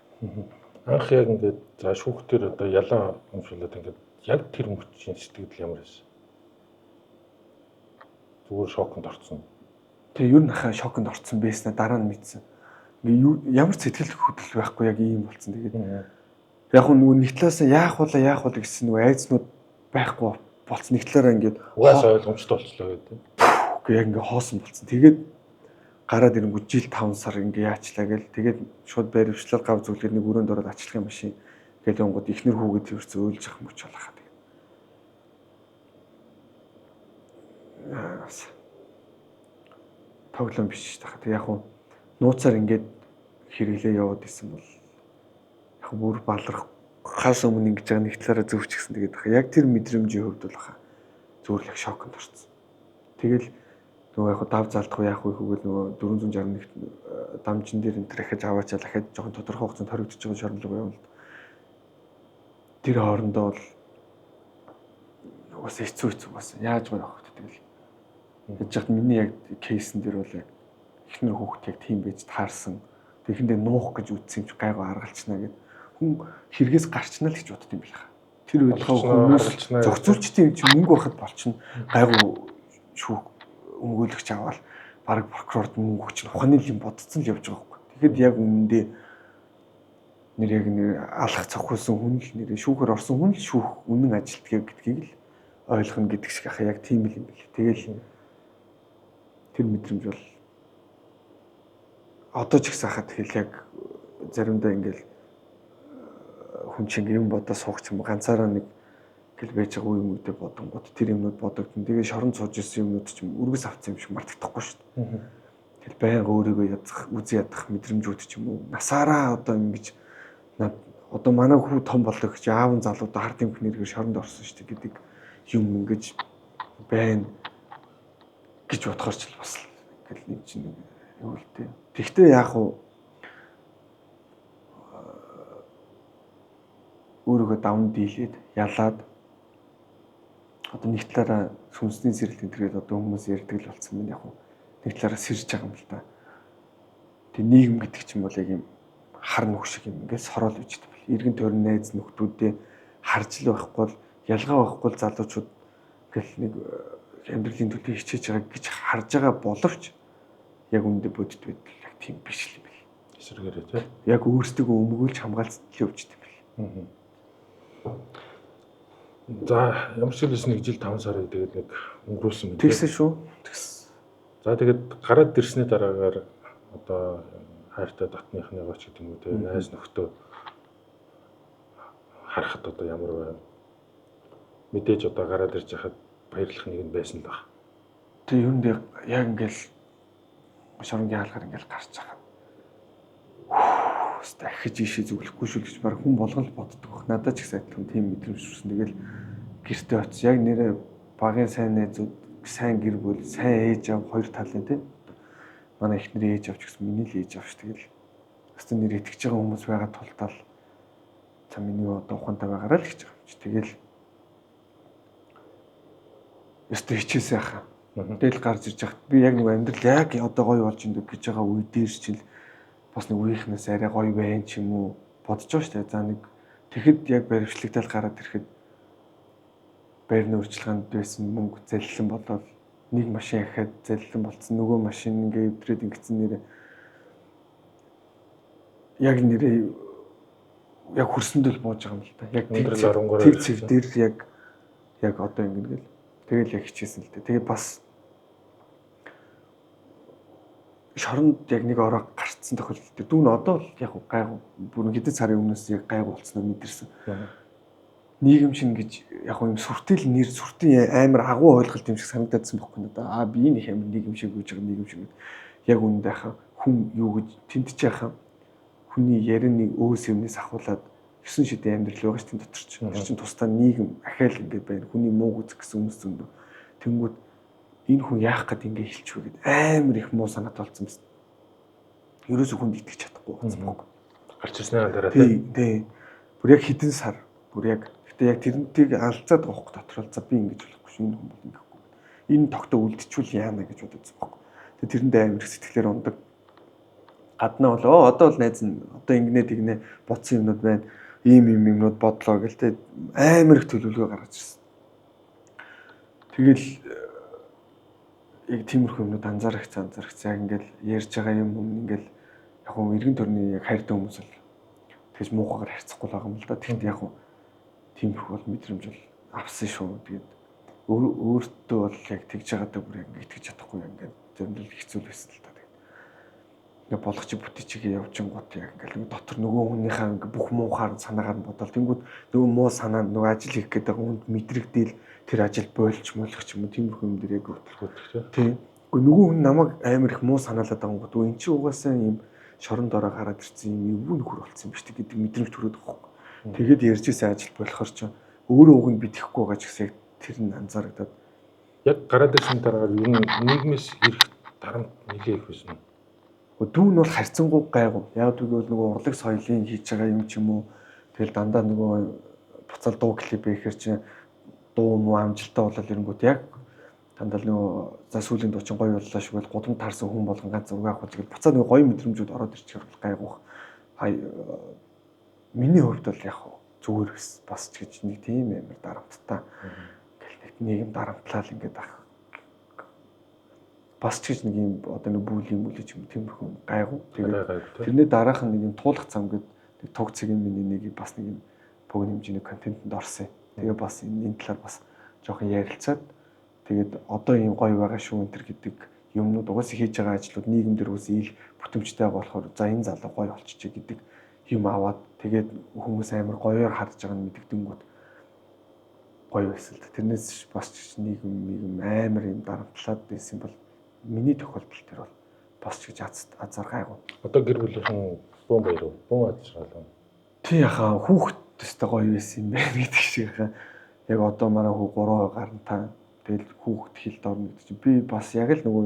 Анх яг ингээд за шүүхтэр одоо ялаа өмшүүлээд ингээд яг тэр мөчийн сэтгэл ямар байсан? Зүгээр шоконд орсон. Тэгээ юу нахаа шоконд орсон байснаа дараа нь мэдсэн. Ингээ ямар сэтгэл хөдлөл байхгүй яг ийм болсон. Тэгээд яг нөгөө нэг талаас яах вэ гэсэн нөгөө айцнууд байхгүй болцсон. Нэг талаараа ингээд угаасаа ойлгомжтой болчлоо гэдэг. Үгүй яг ингээ хоосон болцсон. Тэгээд гараад ирэнгүү жил 5 сар ингээ яачлаа гээл. Тэгээд шууд баримтлал гав зүйлээр нэг өрөөнд ороод ачлах юм машин. Гээл онгод ихнэр хүүгээд ерөөсөө өөлж ах мөч болохаа. Тэгээд тоглоом биш шүү дээ. Тэг яг уу нууцаар ингээд хэрэглээ яваад исэн бол яг бүр баларх хаас өмнө ингэж байгаа нэг талаараа зөвчгсөн тэгээд яг тэр мэдрэмжийн хувьд бол хаа зүгээр л шоконд орсон. Тэгэл нөгөө яг дав залдах яах вэ хөвгөл нөгөө 461 дамжин дээр энэ дахиж аваачаа дахиад жоохон тодорхой хугацаанд хоригдож байгаа шорондоо юм л. Тэр хоорондоо бол уус хэцүү бас яаж байгаа вэ тэгэл. Яаж яхад миний яг кейсэн дээр бол яг ихнэр хүүхд яг тийм байж таарсан. Тэгэхэндээ нуух гэж үтсэн ч гайгүй аргалчнаа гэд хүн хэрэгээс гарчнаа л гэж бодд юм байна. Тэр үед хүмүүс зохицуулчдын юм чи мөнгө байхад болчихно гайгүй шүүх өмгөөлөгч аваад баг прокурорд мөнгө өгч ухааны юм бодцсон л явж байгаа байхгүй. Тэгэхэд яг үнэндээ нэр яг нэр алах цохиулсан хүн л нэр шүүхэр орсон хүн л шүүх үнэн ажилтгийг гэдгийг л ойлгоно гэдэг шиг ахаа яг тийм л юм бэл. Тэгэл тэр мэдрэмж бол одоо ч гэсэн хахад тэгэл яг заримдаа ингээл хүн чинь юм бодоо суух юм ганцаараа нэг гэл байж байгаа үе мөдө бодонгод тэр юмнууд бодогдсон. Тэгээ шоронд сууж ирсэн юмнууд ч үргэс авсан юм шиг мартагдахгүй шүү дээ. Тэгэл байнга өөрийгөө ядах, үзий ядах мэдрэмжүүд ч юм уу. Насаараа одоо ингэж одоо манай хүү том болдог гэж аав нь залуудаа хард юм хүнэргээр шоронд орсон шүү дээ гэдэг юм ингэж байна гэж бодохоор ч бас ингээл нэг чинь юу л дээ. Тэгтээ яах вэ? Өөрийгөө давн дийлээд ялаад одоо нэг талаараа сүнсний сэрэлт энтергээд одоо хүмүүс ярьдаг л болсон байна яг. Нэг талаараа сэрж байгаа юм л да. Тэг нийгэм гэдэг чинь бол яг юм хар нүх шиг юм ингээд сороол үждэг бэл. Иргэн тойрон найз нөхдүүдээ харж л байхгүй бол ялгаа байхгүй залуучууд гэл нэг амьдралын төлөө хичээж байгаа гэж харж байгаа боловч яг үүндээ бодит байдал яг тийм биш л юм бэл. эсрэгээрээ тий. Яг өөрсдөө өмгөөлж хамгаалцлаа өвчт юм бэл. За ямар ч хэлсэн 1 жил 5 сарыг тэгээд нэг өнгөрүүлсэн мэт. Тэгсэн шүү. Тэгсэн. За тэгээд гараад ирсний дараагаар одоо хайртай дотныхныгоо ч гэдэг юм уу те найз нөхдөө харахад одоо ямар байна? Мэдээж одоо гараад ирж хахад баярлах нэг нь байсан л баг. Тэг юм дээр яг ингээл шоронгийн хаалгаар ингээл гарч байгаа. Дахиж ийшээ зүглэхгүй шүү гэж баг хүн болгон л боддог. Надад ч их сайхан тийм мэдрэмж төрсөн. Тэгэл гэртээ очиж яг нэрээ багын сайн найзууд, сайн гэр бүл, сайн ээж аав хоёр талын тийм. Манай эхнэр ээж авч гэсэн миний л ээж авч тэгэл өстө нэр итгэж байгаа хүмүүс байгаа тултал за миний одоо ухаантай байгаараа л гэж байгаа юм чи. Тэгэл өстө хичээсэй хаа. Тэгэл гарч ирж хахад би яг нэг амьдрал яг одоо гоё болж энэ гэж байгаа үе дээр чинь бас нэг үеийнхнээс арай гоё байна ч юм уу бодож байгаа шүү дээ. За нэг тэгэхэд яг баримтлагтал гараад ирэхэд байрны урьдчилгаанд байсан мөнгө заллан болоод нэг машин ахаад заллан болцсон нөгөө машин ингээ өвдрээд ингэсэн нэрээ яг нэрээ яг хөрсөндөл бууж байгаа юм л да. Яг тэг цэв дээр яг одоо ингэнгээл тэгэл яг хичээсэн л дээ. Тэгээ бас шоронд яг нэг ороо гарцсан тохиолдол дээр дүүн одоо л яг гайгүй бүр хэдэн сарын өмнөөс яг гайгүй болцсноо мэдэрсэн. Нийгэм шин гэж яг юм сүртэл нэр сүртийн амар агуу ойлголт юм шиг санагдаадсан байхгүй надаа. Би энэ их амар нийгэм шиг үүж байгаа нийгэм шиг. Яг үүндээ хаа хүн юу гэж тэнтэж яхаа хүний ярины өөс юмнээс ахуулаад 9 шидийн амьдрал байгаа ш тийм дотор чинь. Тэр чинь тусдаа нийгэм ахаал ингээд байна. Хүний мууг үзэх гэсэн хүмүүс зөндөө. Тэнгүүд энэ хүн яах гээд ингэ хэлчихвэ гэд амар их муу санаад болсон биз. Ерөөсөө хүнд итгэж чадахгүй болсон байхгүй. Гарч ирснээр дараа тий. Бүр яг хэдэн сар бүр яг гэтээ яг тэрнтэйг алцаад байгаа хөх дотор л за би ингэж болохгүй шүү энэ хүн бол ингэхгүй. Энэ тогтоо үлдчихвэл яана гэж бодсон байхгүй. Тэгээ тэрэндээ амар их сэтгэлээр ундаг. Гаднаа бол одоо бол найз нь одоо ингэнэ тэгнэ бодсон юмнууд байна. Ийм юмнууд бодлоо гэлтэй амар их төлөвлөгөө гаргаж ирсэн. Тэгэл яг тиймэрхүү юмнууд анзаарах яг ингээл ярьж байгаа юм ингээл яг хөө эргэн тойрны яг хайртай хүмүүс л тэгж муухагаар харьцахгүй байгаа юм л да. Тэгэхдээ яг хөө тиймэрхүү бол мэдрэмж бол авсан шүү. Тэгээд өөртөө бол яг тэгж байгаадаа бүр яг итгэж чадахгүй ингээд зөвлөл хэцүү байсан л да. Ингээ болгоч бүтээчигээ явжин гот яг ингээл дотор нөгөө хүнийхээ ингээ бүх муухаар санаагаар нь бодвол тэнгүүд нөгөө муу санаа нөгөө ажил хийх гэдэг хүнд мэдрэгдээл тэр ажил бойлч молох ч юм уу тиймэрхүү юм дээр яг хөтлөхөд тийм. Гэхдээ нөгөө хүн намайг амар их муу санаалаад байгаа гот өө эн чинь угаасаа юм шоронд ороо гараад ирсэн юм юу нөхөр болсон юм биш гэдэг мэдрэмж төрөөд байгаа юм. Тэгээд ярьжсэн ажил болохоор ч өөрөө уг нь битгэхгүй байгаа ч гэсэн яг тэр нь анзаарагдаад яг гараад ирсэн дараагаар ер нь нийгмээс ирэх дарамт нэлээ их байсан. Дүүн бол харьцангуй гайгүй. Яг тэгвэл нөгөө урлаг соёлын хийж байгаа юм ч юм уу. Тэгэл дандаа нөгөө буцаал дуу клип хийхэр чинь дуу муу амжилттай болол ирэнгүүт яг дандаа нөгөө за сүүлийн дуу чинь гоё боллоо шиг бол гудамд таарсан хүн болгон ганц зураг авах гэж буцаад нөгөө гоё мэдрэмжүүд ороод ирчих бол гайгүй. Миний хувьд бол яг зүгээр бас ч гэж нэг тийм амар дарамттай. Ингээл нийгэм дарамтлал ингээд ах бас ч гэж нэг юм одоо нэг бүлийн мүлэж юм тиймэрхүү гайгүй. Тэгээд тэрний дараах нэг юм туулах зам гэдэг нэг туг цэгийн миний нэг бас нэг юм богино хэмжээний контентэнд орсон. Тэгээ бас энэ талаар бас жоохон ярилцаад тэгээд одоо ийм гоё байгаа шүү энэ төр гэдэг юмнууд угаасаа хийж байгаа ажлууд нийгэмдэр үс ил бүтэмжтэй болохоор за энэ залуу гоё болчихжээ гэдэг юм аваад тэгээд хүмүүс амар гоёор хардж байгааг нь мэддэнгүүт гоё байсан л да. Тэрнээс бас нийгэм амар юм дарамтлаад байсан бол миний тохиолдол төр бол бас ч гэж азар гайгүй. Одоо гэр бүлийнхэн бүүн баяр уу? Бүүн ажрал. Тий яхаа хүүхэд төстэй гоё байсан юм байна гэдэг шиг яхаа. Яг одоо манай хүү 3 гарантай. Тэгэл хүүхэд хилд орно гэдэг чинь би бас яг л нөгөө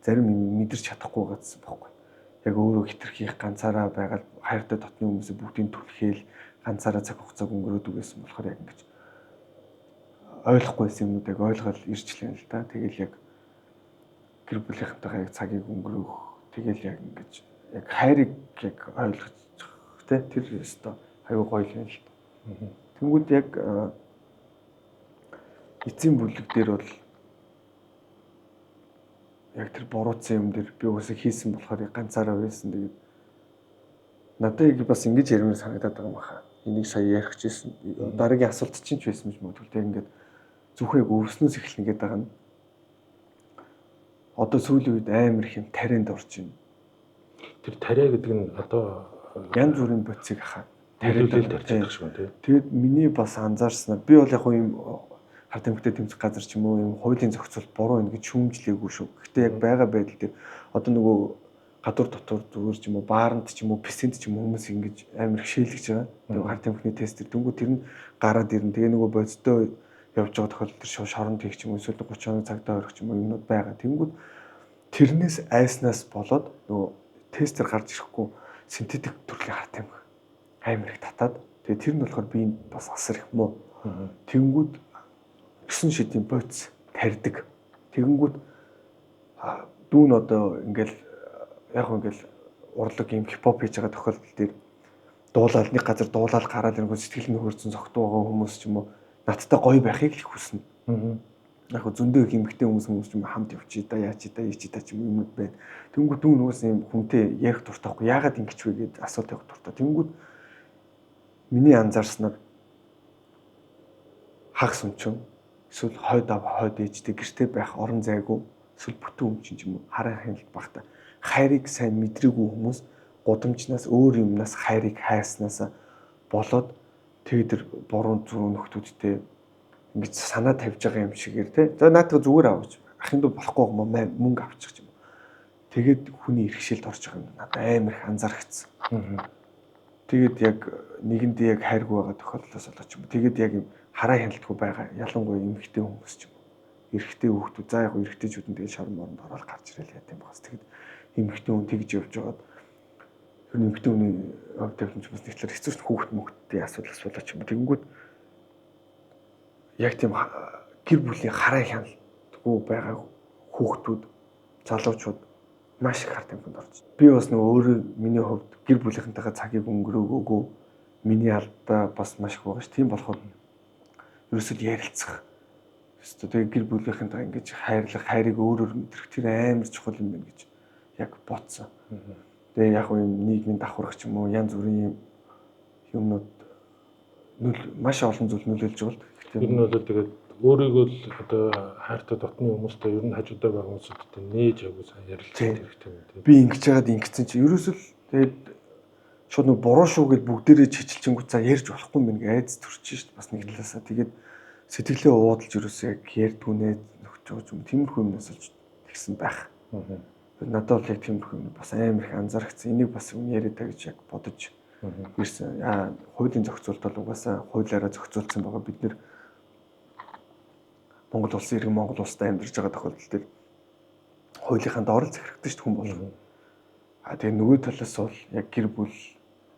зарим юм мэдэрч чадахгүй байгаадсан байхгүй. Яг өөрөө хитрхийх ганцаараа байгаад хайртай дотны хүмүүсээ бүгдийг түлхээл ганцаараа цаг хугацааг өнгөрөөдөг байсан болохоор яг ингэж ойлгохгүйсэн юмнуудыг ойлгоод ирчлээ л да. Тэгэл яг гэр бүлийнхэнтэйгээ яг цагийг өнгөрөөх тэгэл яг ингэж яг хайрыг яг ойлгож тэ тэр өстө аюу гоё юм л да. Тэнгүүд яг эцсийн бүлэг дээр бол яг тэр бурууцсан юм дээр би уусаа хийсэн болохоор ганцаараа байсан. Тэгээд Надад бас ингэж ярмаар санагдаад байгаа юм хаа. Энийг сая ярих гэжсэн. Дараагийн асуулт чинь ч байсан юм бол тэг ингээд зүхээ өвснөөс эхэлнэ гэдэг байгаа нь. Одоо сүүлийн үед амар их юм тарианд орж байна. Тэр тариа гэдэг нь одоо янз бүрийн бодисыг хаа. тариад тарьчих шиг байна тий. Тэгээд миний бас анзаарснаар би бол яг хөө юм хар тамхитай тэмцэх газар ч юм уу юм хуулийн зохицуулт буруу байна гэж шүүмжлээгүй шүү. Гэхдээ яг байгаа байдал дээр одоо нөгөө гадуур дотор зүгээр ч юм уу бааранд ч юм уу песент ч юм уу хүмүүс ингэж амар их шээлгэж байгаа. Тэгээд хар тамхины тест дээр дүнгүү тэр нь гараад ирнэ. Тэгээ нөгөө бодистой явж байгаа тохиолдолд тэр шоронд хийх ч юм уу эсвэл 30 хоног цагдаа орох ч юм уу юмнууд байгаа. Тэнгүүд тэрнээс айснаас болоод нөгөө тестээр гарч ирэхгүй синтетик төрлийн хар тамхи амар их татаад тэгээ тэр нь болохоор би бас асар их муу. Тэнгүүд 9 шидийн бодис тарьдаг. Тэгэнгүүт дүүн одоо ингээл яг ингээл урлаг юм хипхоп хийж байгаа тохиолдол дээр дуулаад нэг газар дуулаад гараад ирэнгүүт сэтгэл нь хөрцөн цогтуу байгаа хүмүүс ч юм уу надтай гоё байхыг л хүснэ. Яг зөндөө их эмгтэй хүмүүс ч юм хамт явчих да яач да ийч да ч юм юмуд байна. Тэнгүүд дүүн нөгөөс юм хүнтэй ярих дуртайхгүй яагаад ингэж вэ гэж асуулт явах дуртай. Тэнгүүд миний анзаарснаар хагас өмчөн эсвэл хойд ав хойд ээжтэй гэртээ байх орон зайгүй эсвэл бүтэн өмчин ч юм уу хараа хяналт багта хайрыг сайн мэдрээгүй хүмүүс гудамжнаас өөр юмнаас хайрыг хайснаас болоод тэгээд буруу зүрх нөхдүүдтэй ингэж санаа тавьж байгаа юм шигээр тий. За наадах зүгээр авч ахын дүү болохгүй юм мөнгө авчих юм. Тэгээд хүний иргэшээлд орж байгаа юм надад амар их анзаарчихсан. Тэгээд яг нэгэнд яг хайргүй байгаа тохиолдлоос болоод ч юм. Тэгээд яг юм хараа хяналтгүй байгаа. Ялангуяа эмэгтэй хүмүүс ч юм. Эрэгтэй хүүхдүүд за яг эрэгтэйчүүд нь тэгээд шорон моронд ороод гарч ирэл яа гэм байгаас. Тэгээд эмэгтэй хүн тэгж явж байгаад тэр эмэгтэй хүний өв тавьж бас нэгтлэр хэцүү ч хүүхд мөхдтэй асуудал ч юм. Тэгэнгүүт яг тийм гэр бүлийн хараа хяналтгүй байгаа хүүхдүүд залуучууд маш их хар тамхинд орж. Би бас нөгөө өөрөө миний хувьд гэр бүлийнхэнтэйгээ цагийг өнгөрөөгөөгүй миний алдаа бас маш их байгаа ш. Тийм болохоор ерөөсөө ярилцах. Өөртөө тэгээ гэр бүлийнхэнтэйгээ ингэж хайрыг өөрөөр мэдрэх тэр амар чухал юм байна гэж яг бодсон. Тэгээ яг юм нийгмийн давхарх ч юм уу янз бүрийн юмнууд маш олон зүйл нөлөөлж байгаа л. Тэр нь бол тэгээд өөрийгөө л одоо хайртай дотны хүмүүстэй ер нь хажуудаа байгаа хүмүүстэй нээж авах сайн ярилцах хэрэгтэй юм тийм. Би ингэж яагаад ингэсэн чи ерөөсөө л тэгээд шууд нэг буруу шүү гэж бүгдээрээ чичилчингүү цаа ярьж болохгүй юм ингээ айц төрчих шүү дээ бас нэг талаасаа. Тэгээд сэтгэлээ уудалж ерөөсөө яг ярдгүнээ нөхж байгаа юм. Тиймэрхүү юмнаас олж тэгсэн байх. Надад бол яг тиймэрхүү юм бас амар их анзаарчихсан. Энийг бас юм яриад та гэж яг бодож ирсэн. Хуулийн зохицуулт бол угаасаа хуулиараа зохицуулсан байгаа. Бид нэр Монгол улсын иргэн Монгол улсад амьдарч байгаа тохиолдолд төр хуулийнхаа доор л захирагддаг шүү дээ хүн болгоо. Тэгээ нөгөө талаас бол яг гэр бүл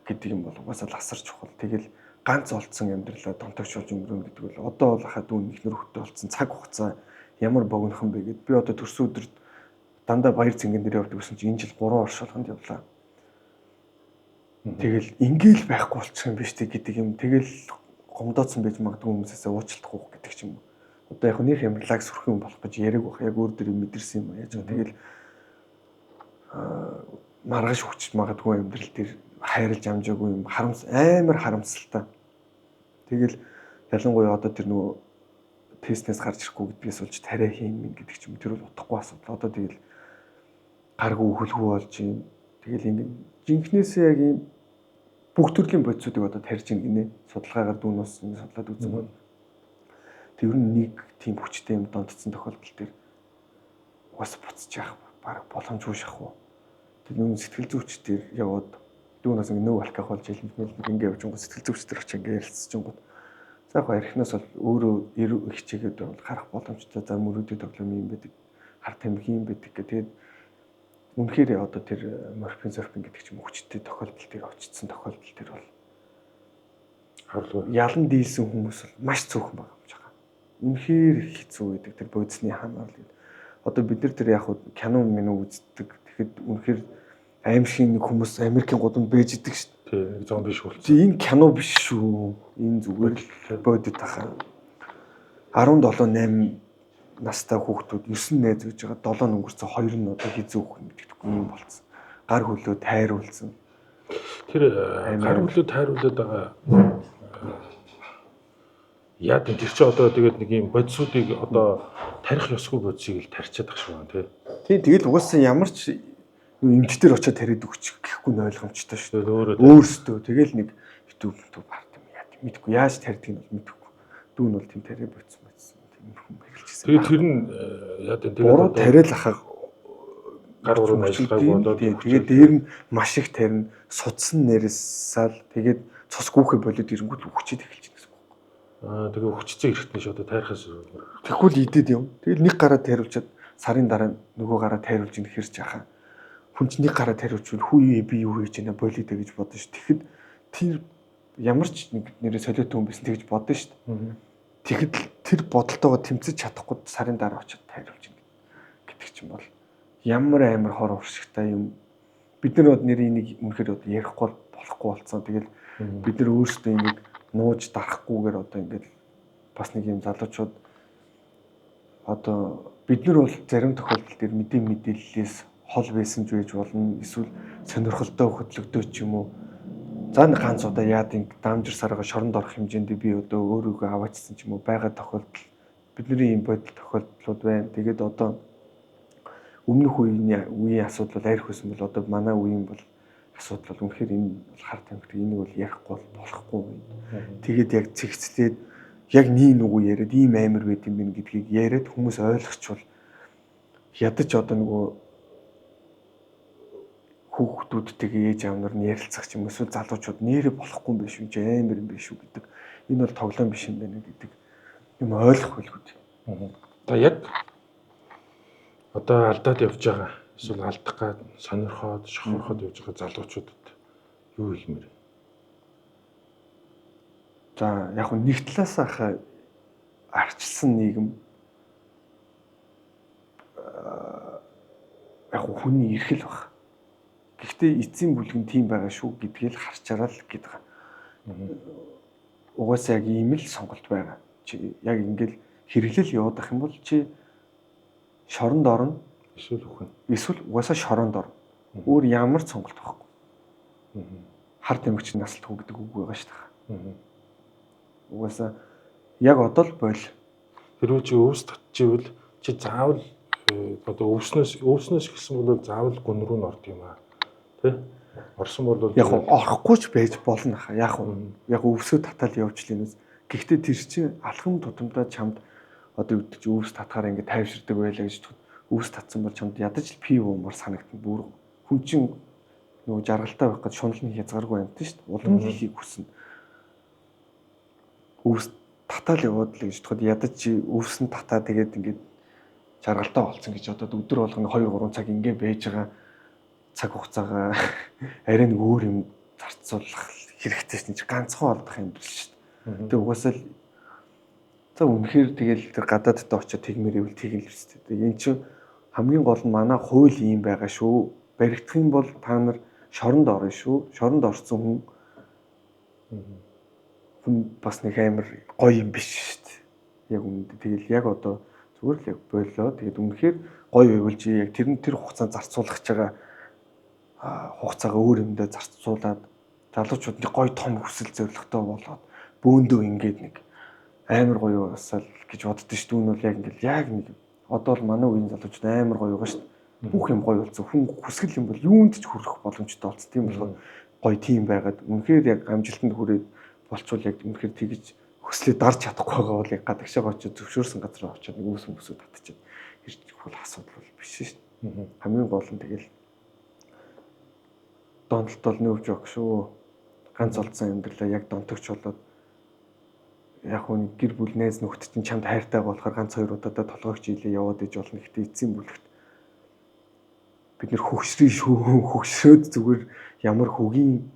гэдэг юм бол угаасаа л асар чухал. Тэгэл ганц олдсон амьдралаа донтогшуулж өнгөрөн гэдэг бол одоо бол хаа дүүн ихнэр хөтө болсон цаг хугацаа ямар богинохон бэ гэд би одоо төрсөн өдөрт дандаа баяр цэнгэн дээр явдаг гэсэн чинь энэ жил 3 оршуулганд явлаа. Тэгэл ингээл байхгүй болчих юм биш тэг гэдэг юм. Тэгэл гомдоодсон байж магадгүй хүмүүсээс уучлахгүй гэдэг ч юм уу. Одоо яг нөх амьдралаг сүрхэн болох гэж яриаг бах яг өөр дөр мэдэрсэн юм яаж. Тэгэл маргааш хүч магадгүй амьдрал дээр хайрлж амжаагүй юм амар харамсалтай. Тэгэл ялангуяа одоо тэр нөгөө тестнээс гарч ирэхгүй гэдгээс болж тариа хийн гэдэг ч юм тэр бол утгагүй асуудал. Одоо тэгэл гаргүй хөлгөө болж юм. Тэгэл ингэ жинхнээсээ яг юм бүх төрлийн бодисуудыг одоо тарьж ийн гинэ. Судалгаагаар дүүнээс судлаад үзсэн байна. Тэр нэг тийм хүчтэй юм донтцсон тохиолдол төр уус буцаж явах баг боломжгүй шахав. Тэр нэг сэтгэл зүйч төр яваад дүүнээс нөө алкогол жилмэл ингэ явж байгаа сэтгэл зүйч төр очиж ингэ ярилцж байгаа. За яг архинаас бол өөрөө хичээгээд бол харах боломжтой зам мөрөдөө тоглоом юм байдаг. Хар тамхи юм байдаг гэх. Тэгээд үнэхээр одоо тэр морфин зорфин гэдэг ч юм хүчтэй тохиолдол төр очсон тохиолдол төр бол ялан дийлсэн хүмүүс бол маш цөөхөн байгаа юм жаа. Үнэхээр хэцүү байдаг тэр бодисны хамаарал гэдэг. Одоо бид нар тэр яг кино минь үздэг. Тэгэхэд үнэхээр аимшиг нэг хүмүүс Америкийн гудамд бэж идэг шүү дээ. Тийм, зомби биш болсон. Энэ кино биш шүү. Энэ зүгээр л бодит тахаа. 17-8 настай хүүхдүүд 9 найз үйж байгаа 7 өнгөрцөн 2 нь одоо хизээ өөх юм гэдэггүй юм болсон. Гар хөлөө тайруулсан. Тэр гар бүлүүд тайруулаад байгаа яа тэр чи одоо тэгээд нэг юм бодисуудыг одоо тарих ёсгүй бодисыг л тарьчаад ах шиг байна тий. Тийм тэгэл угаасаа ямар ч эмчтэр очиод тариад өгч гэхгүй нь ойлгомжтой шүү дээ. Өөрөөсөө тэгэл нэг YouTube барт юм яа мэдгүй яаж тарьдгийг нь бол мэдэхгүй. Дүүн бол тийм тариа бодсон тийм хүн хэрэгжилсэн. Тэгээд тэр нь яа гэдэг буруу тариал ахаа гар уруу ажиллагааг болоод тэгээд дээр нь маш их тарина судсан нэрсаал тэгээд цус гүүхэ болоод ирэнгүүт өгчээд эхэлж байна гэсэн үг. Тэгээ өгчцэн эрэхтэн ш одоо тайрахаас тэгвэл идэд юм. Тэгэл нэг гараа тариулчаад сарын дараа нөгөө гараа тариулж ин хэрч яхаа. Хүн чинь нэг гараа тариулчихвал хүү би юу хийж байна болоо дэ гэж бодно ш. Тэгэхэд тэр ямар ч нэг нэрээ солиотой хүн байсан тэгж бодно ш. Тэгэхэд тэр бодолтойгоо тэмцэж чадахгүй сарын дараа очиод тариулж ин гэдэг чинь бол ямар амар хор уршигтай юм. Бид нар бод нэр энийг үнэхээр одоо ярихгүй болохгүй болсон. Тэгэл бид нар өөрсдөө ингэж нууж дарахгүйгээр одоо ингэж бас нэг юм залуучууд одоо бид нар бол зарим тохиолдолд тэр мэдээллээс хол байсан ч байж болно. Эсвэл сонирхолтой хөтлөгдөө ч юм уу. За нэг ганц удаа яад ингэ дамжир сарга шоронд орох хэмжээнд би одоо өөрийгөө аваачсан ч юм уу байгаа тохиолдол бидний ийм бодол тохиолдлууд байна. Тэгээд одоо өмнөх үеийн асуудал бол арх байсан бол одоо манай үеийн бол асуудал бол үнэхээр энэ бол хар тамхи энийг бол ярихгүй болохгүй. Тэгээд яг цэгцлээд яг нэг нүгүү яриад ийм амар байд юм байна гэдгийг яриад хүмүүс ойлгочвол ядаж одоо нөгөө хүүхдүүдтэйгээ ээж аав нар нь ярилцах юм эсвэл залуучууд нэрээ болохгүй юм биш үү амар юм биш үү гэдэг энэ бол тоглоом биш юм байна гэдэг юм ойлгох байлгүй. Одоо яг одоо алдаад явж байгаа эсвэл алдах гад сонирхоод шохорхоод явж байгаа залуучуудад юу хэлмээр? За яг нэг талаас ахаа арчилсан нийгэм яг хүний эрхэл баг. Гэхдээ эцсийн бүлгэн тийм байгаа шүү гэдгийг л харчаараа л гэдэг. Угаасаа яг ийм л сонголт байгаа. Чи яг ингээл хэрэглэл явуудах юм бол чи шоронд орно эсвэл үхэн. Эсвэл угаасаа шоронд орно. Өөр ямар ч сонголт байхгүй. Хар тамхич наслтгүй гэдэг үг байгаа шүү дээ. Угаасаа яг одоо л бойл. Хэрвээ чи өвс татчихвэл чи заавал одоо өвснөөс ихсэн бол заавал гүн рүү н орд юм аа. Тэ? Орсон бол яг орохгүй ч байж болно хаа. Яг өвсөө татаад явж линээс. Гэхдээ тэр чинь алхам тутамдаа чамд одоо үүдч өвс татахаар ингэ тайвширдаг байлаа гэж өвс татсан бол чамд ядаж л пив уумар санагдана. Бүр хүн чинь нөгөө жаргалтай байх гэж шунал нь хязгааргүй амт шүү дээ. Улам хийхийг хүснэ. Өвс татаал яваад л гэж тэгэхэд ядаж чи өвс нь татаа тэгээд ингэ жаргалтай болцсон гэж одоо өдөр болгоно 2-3 цаг ингэ байж байгаа цаг хугацаагаа арай нэг өөр юм зарцуулах хэрэгтэй чинь ганцхан олдох юм биш шүү дээ. Тэгээ угаасаа л за үнэхээр тэгэл тэр гадаадд очиод тэгмэр ивэл тэгнэ л шүү дээ. Энд чинь хамгийн гол нь манай хууль ийм байгаа шүү. Баригдах юм бол та нар шоронд орно шүү. Шоронд орсон хүн бас нэг амар гоё юм биш шүү дээ. Яг үнэндээ тэгэл яг одоо зүгээр л яг болоо. Тэгээд үнэхээр гоё байвал чи яг тэр хугацаанд зарцуулах гэж байгаа хугацаагаа өөр юмдаа зарцуулаад залуучууд нэг гоё том хүсэл зоригтой болоод бөөндөө ингээд нэг амар гоё басаал гэж боддоо шүү. Түүн бол яг ингээд яг нэг одоо л манай үеийн залуучууд амар гоё байгаа шүү. Бүх юм гоё болсон. Хүн хүсгэл юм бол юунд ч хүрэх боломжтой болсон. Тийм болохоор гоё тийм байгаад үнэхээр яг амжилтанд хүрээд болчвол яг үнэхээр тэгж хүслээ дарж чадахгүй байгаа бол яг гадагшаа очиж зөвшөөрсөн газар очиод нэг өөсөн бүсүүд татчихад ирж хөл асуудал бол биш шүү. Хамгийн гол нь тэгэл донтолт бол нөвж өгөх шүү. Ганц олдсон амьдралаа яг донтогч болоод яг хүн гэр бүл найз нөхдөд чинь чамд хайртай болохоор ганц 2 удаадаа толгойч хийлээ яваад иж болно. Гэхдээ эцсийн бүлэгт бид нэр хөгшрий шүү. Хөгшрөөд зүгээр ямар хөгийн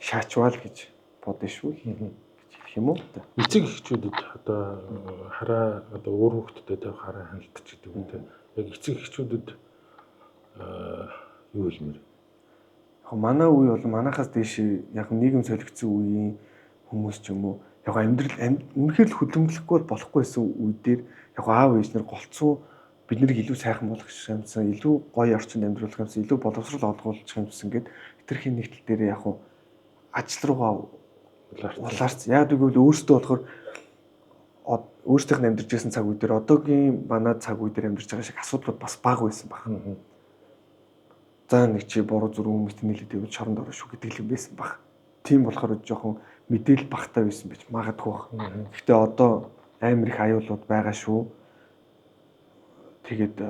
шаачвал гэж бодно шүү л гэж хэлэх юм уу? Эцэг эхчүүдэд одоо хараа одоо өөр хүүхдэд тавих хараа хяналтч гэдэг үү те. Яг эцэг эхчүүдэд юу хэлмээр? Яг манай үе бол манайхаас дээш яг нийгэм солигдсон үеийн хүмүүс ч юм уу яг амьдрал үнэхээр л хөдөлмөрлөхгүй болохгүйсэн үе дээр яг аав ээж нар голцсон бид нарыг илүү сайхан болгох юмсан илүү гоё орчинд амьдруулах юмсан илүү боловсрал олгуулах юмсан гэд хитрхийн нэгтэл дээр яг уу ажил руугаа Улаарч. улаарч. Яг гэвэл өөртөө болохоор өөртөөх нь амьдарч байсан цаг үе дээр одоогийн манай цаг үе дээр амьдарч байгаа шиг асуудлууд бас бага байсан баг. За нэг чи буруу зүрх хүмүүст нийлээд явж шоронд орно шүү гэдэг юм байсан баг. Тийм болохоор жоохон мэдээлэл багтаа байсан байж магадгүй баг. Гэхдээ одоо амар их аюулууд байгаа шүү. Тэгээд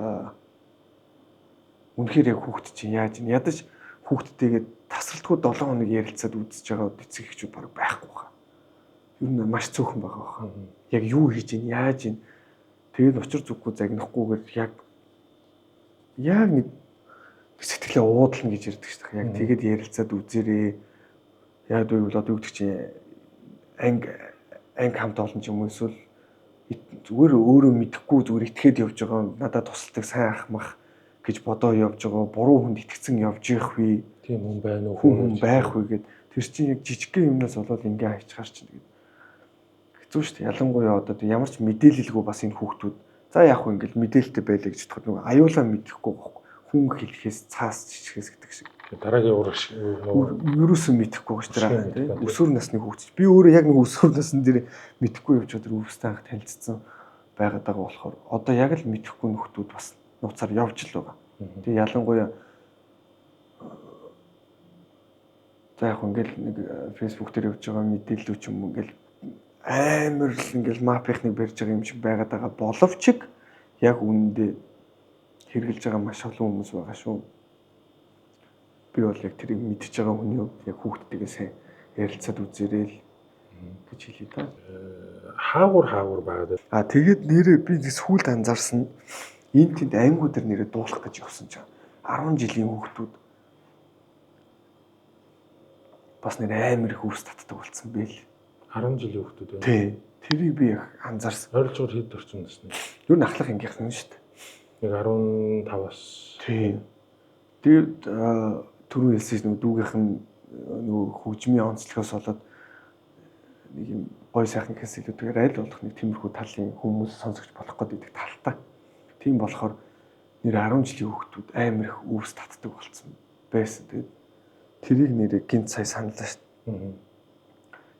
үнэхээр яг хүүхд чинь яаж юм ядаж хүүхдтэйгээ тасралтгүй 7 хоног ярилцаад үзэж байгаа эцэг эхчүүд баг байхгүй хаа. Ер нь маш цөөхөн байгаа хаа. Яг юу хийж ийн яаж ийн тэгээд учир зүггүй загнахгүйгээр яг нэг сэтгэлээ уудлна гэж ярьдаг шүү дээ. Яг тэгээд ярилцаад үзээрээ яг тэгвэл одоо юу гэдэг чинь анги хамт олон ч юм уу эсвэл зүгээр өөрөө мэдэхгүй зүгээр итгээд явж байгаа надад тусалдаг сайн ах мах гэж бодоо явж байгаа буруу хүнд итгэцэн явж явах вэ? Тийм хүн байна уу? Хүн байх вэ гэд тэр чинь яг жижигхэн юмнаас болоод ингээ хайчгаар чинь тэгээд хэцүү шүү дээ. Ялангуяа одоо ямар ч мэдээлэлгүй бас энэ хүүхдүүд за яг хөө ингээл мэдээлэлтэй байлаа гэж бодоход нөгөө аюулаа мэдэхгүй байхгүй. Хүн хэлэхээс цаас чичгээс гэдэг шиг. Дараагийн урагш ерөөсөө мэдэхгүй гэж тэр тийм өсвөр насны хүүхд. Би өөрөө яг нэг өсвөр насны дээр мэдэхгүй явж өдөр өвстэй анх танилцсан байгаад байгаа болохоор одоо яг л мэдэхгүй нөхдүүд бас нууцаар явж л байгаа. Тэгээ ялангуяа за яг ингээл нэг фэйсбүүк дээр явж байгаа мэдээлэл ч юм уу ингээл амар л ингээл мапихныг барьж байгаа юм шиг байгаад байгаа боловч яг үнэндээ хэрэгжилж байгаа маш олон хүмүүс байгаа шүү. Би бол яг тэрийг мэдчихэж байгаа хүний хувьд яг хүүхдтэйгээ сайн ярилцаад үзээрэй л гэж хэлээ та. Хаагур байгаад. Тэгээд нэрээ би сүүлд анзаарсан энэ тэнд аймагуудэр нэрээ дуулах гэж явсан чинь 10 жилийн хүүхдүүд бас нэр амар их өвс татдаг болсон байл. 10 жилийн хүүхдүүд байна. Тий. Тэрийг би яг анзаарсан. Ойролцоогоор хэд орчим насны? Юу н ахлах ангийнхан шүү дээ. Нэг 15-аас. Тий. Тэгээд түрүү хэлсэн нөгөө дүүгийнх нь нөгөө хөгжмийн онцлогоос болоод нэг юм гой сайхан гэхээс илүүтэйгээр аль болох нэг тиймэрхүү талын хүмүүс сонсогч болох гэдэг талтай. Тийм болохоор нэр 10 жилийн хүүхдүүд амар их өвс татдаг болсон байсан. Тэгээд тэрийг нэрээ гинт сая саналаа шүү дээ.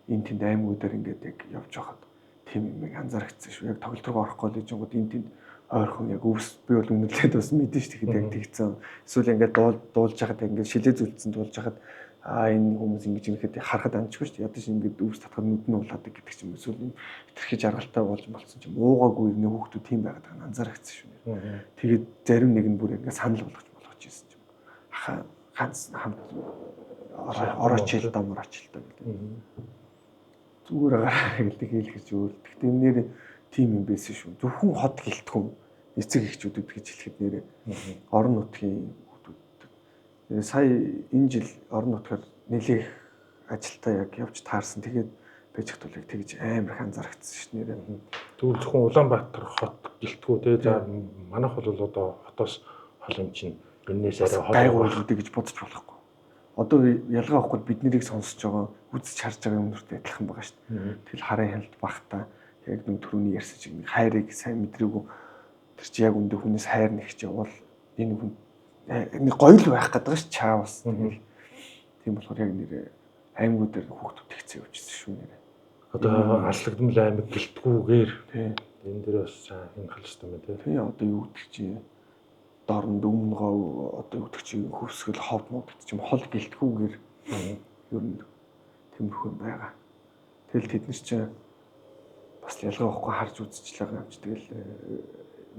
Энэ тэнд аймагуудаар ингээд яг явж байхад тийм юм анзаарчихсан шүү. Яг тоглолт руу орохгүй л жингууд энэ тэнд ойрхон яг өвс би бол үнэрлээд бас мэдэн шүү. Тэгэхэд яг тэгсэн. Эсвэл ингээд дуулж хахад ингээд шилээ зүлдсэн дуулж хахад энэ хүмүүс ингэж ирэхэд харахад амжихгүй шүү. Ядаж ингээд өвс татхад нүд нь улаадаг гэдэг ч юм. Эсвэл энэ хитрхи жаргалтай болсон ч юм. Уугаагүй ирнэ хүүхдүүд тийм байгаад байгаа нь анзаарчихсан шүү. Тэгээд зарим нэг нь бүр ингээд санал болгож ирсэн ч юм. Ахаа ганц хамт орооч хэл дамар очил та гэдэг. Зүгээр агаар хэлдэг хэлгэж өөр. Гэхдээ нэр тийм юм байсан шүү. Зөвхөн хот гэлтгүн эцэг эхчүүдэд гэж хэлэхэд нэр орон нутгийн хүүхдүүд. Сая энэ жил орон нутгаар нэлээх ажилдаа яг явж таарсан. Тэгээд байж хат тулыг тэгж амар их анзаарчихсан шүү нэр. Тэгвэл зөвхөн Улаанбаатар хот гэлтгүү те за манайх бол одоо хотоос хол юм чинь энэс арай хол гайгүй гэж бодож болохгүй. Одоо ялгаа авахгүй бид нарыг сонсож байгаа үзэж харж байгаа юмнуудтай адилхан байгаа шүү дээ. Тэгэл харын хяналт багтаа яг нэг түрүүний ярьсан чиг хайрыг сайн мэдрээгүй тэр чи яг үндэ хүнээс хайр нэг чи бол энэ хүн нэг гоё л байх гэдэг шүү чаавас. Тэгэл тийм болохоор яг нэр аймагуудаар хүүхдүүд тэгцээ явчихсан шүү нэр. Одоо аллагдмал аймаг гэлтгүүгээр энэ дээр бас энэ халстай юм тий. Тий одоо юу гэдэг чи дорн өмнө гоо одоо юу гэдэг чи хөвсгөл хов мод гэдэг чим хол гэлтгүүгээр ер нь тиймэрхүү байгаа. Тэгэл тэд нар чи бас ялгаа авахгүй харж үзэж байгаа юм чи тэгэл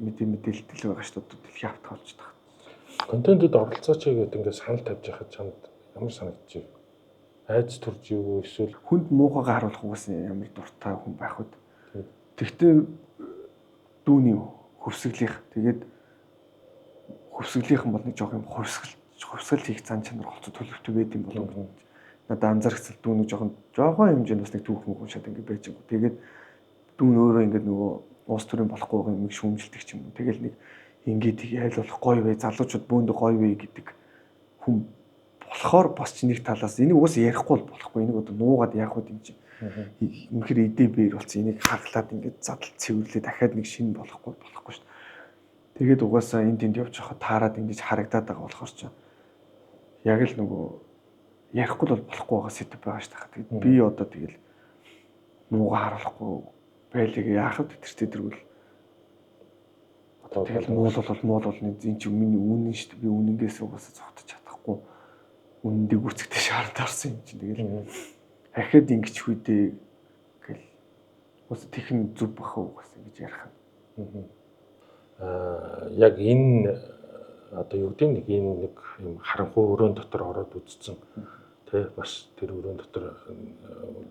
мэдээлэлтэй байгаа шүү дээ дэлхийн хавт олж тах. Контентэд оролцооч гэдэг ингээд санал тавьж яхад чамд ямар санагдчих вэ? Айц төрж юу эсвэл хүнд муухайгаа харуулах угаас ямар дуртай хүн байх вэ? Тэгтээ дүүний хөвсгөлийнх тэгээд хөвсгөлийнхэн бол нэг жоох юм хувьсгал хийх зан чанар голцоо төлөвтэй байд юм болов. Надад анзаарчихсан дүүний жоохон хэмжээнд бас нэг түүхэн уншаад ингэ байж байгаа. Тэгээд дүүн өөрөө ингэ нөгөө уус төрийн болохгүй байгаа юм шүүмжилдэг ч юм уу. Тэгэл нэг ингээд айл болох гоё вэ, залуучууд бөөндө гоё вэ гэдэг хүн болохоор бас ч нэг талаас энийг уус ярихгүй бол болохгүй. Энийг одоо нуугаад яах вэ юм чи. Үнэхээр идэ бээр болсон. Энийг хаглаад ингээд задал цэвэрлээ дахиад нэг шинэ болохгүй шүү. Тэгээд угаасаа энэ тэнд явж байхад таарад ингэж харагдаад байгаа болохоор ч яг л нөгөө ярихгүй л болохгүй байгаа сэдв байгаа шүү дээ. Тэгээд би одоо тэгэл муугаа харуулахгүй байлиг яах вэ тэргүүл одоо тэгэл муулвал энэ чинь миний үнэн шүү дээ. Би үнэнгээс угаасаа зогтож чадахгүй. Үнэндээ гүцэгтэй шаард орсон юм чинь тэгэл ахиад ингэж хүйдээ гэл ус техник зүв бах угаасаа гэж ярих юм. Яг энэ одоо юу гэдэг нэг энэ нэг юм харанхуй өрөөнд дотор ороод үзсэн тий бас тэр өрөөнд дотор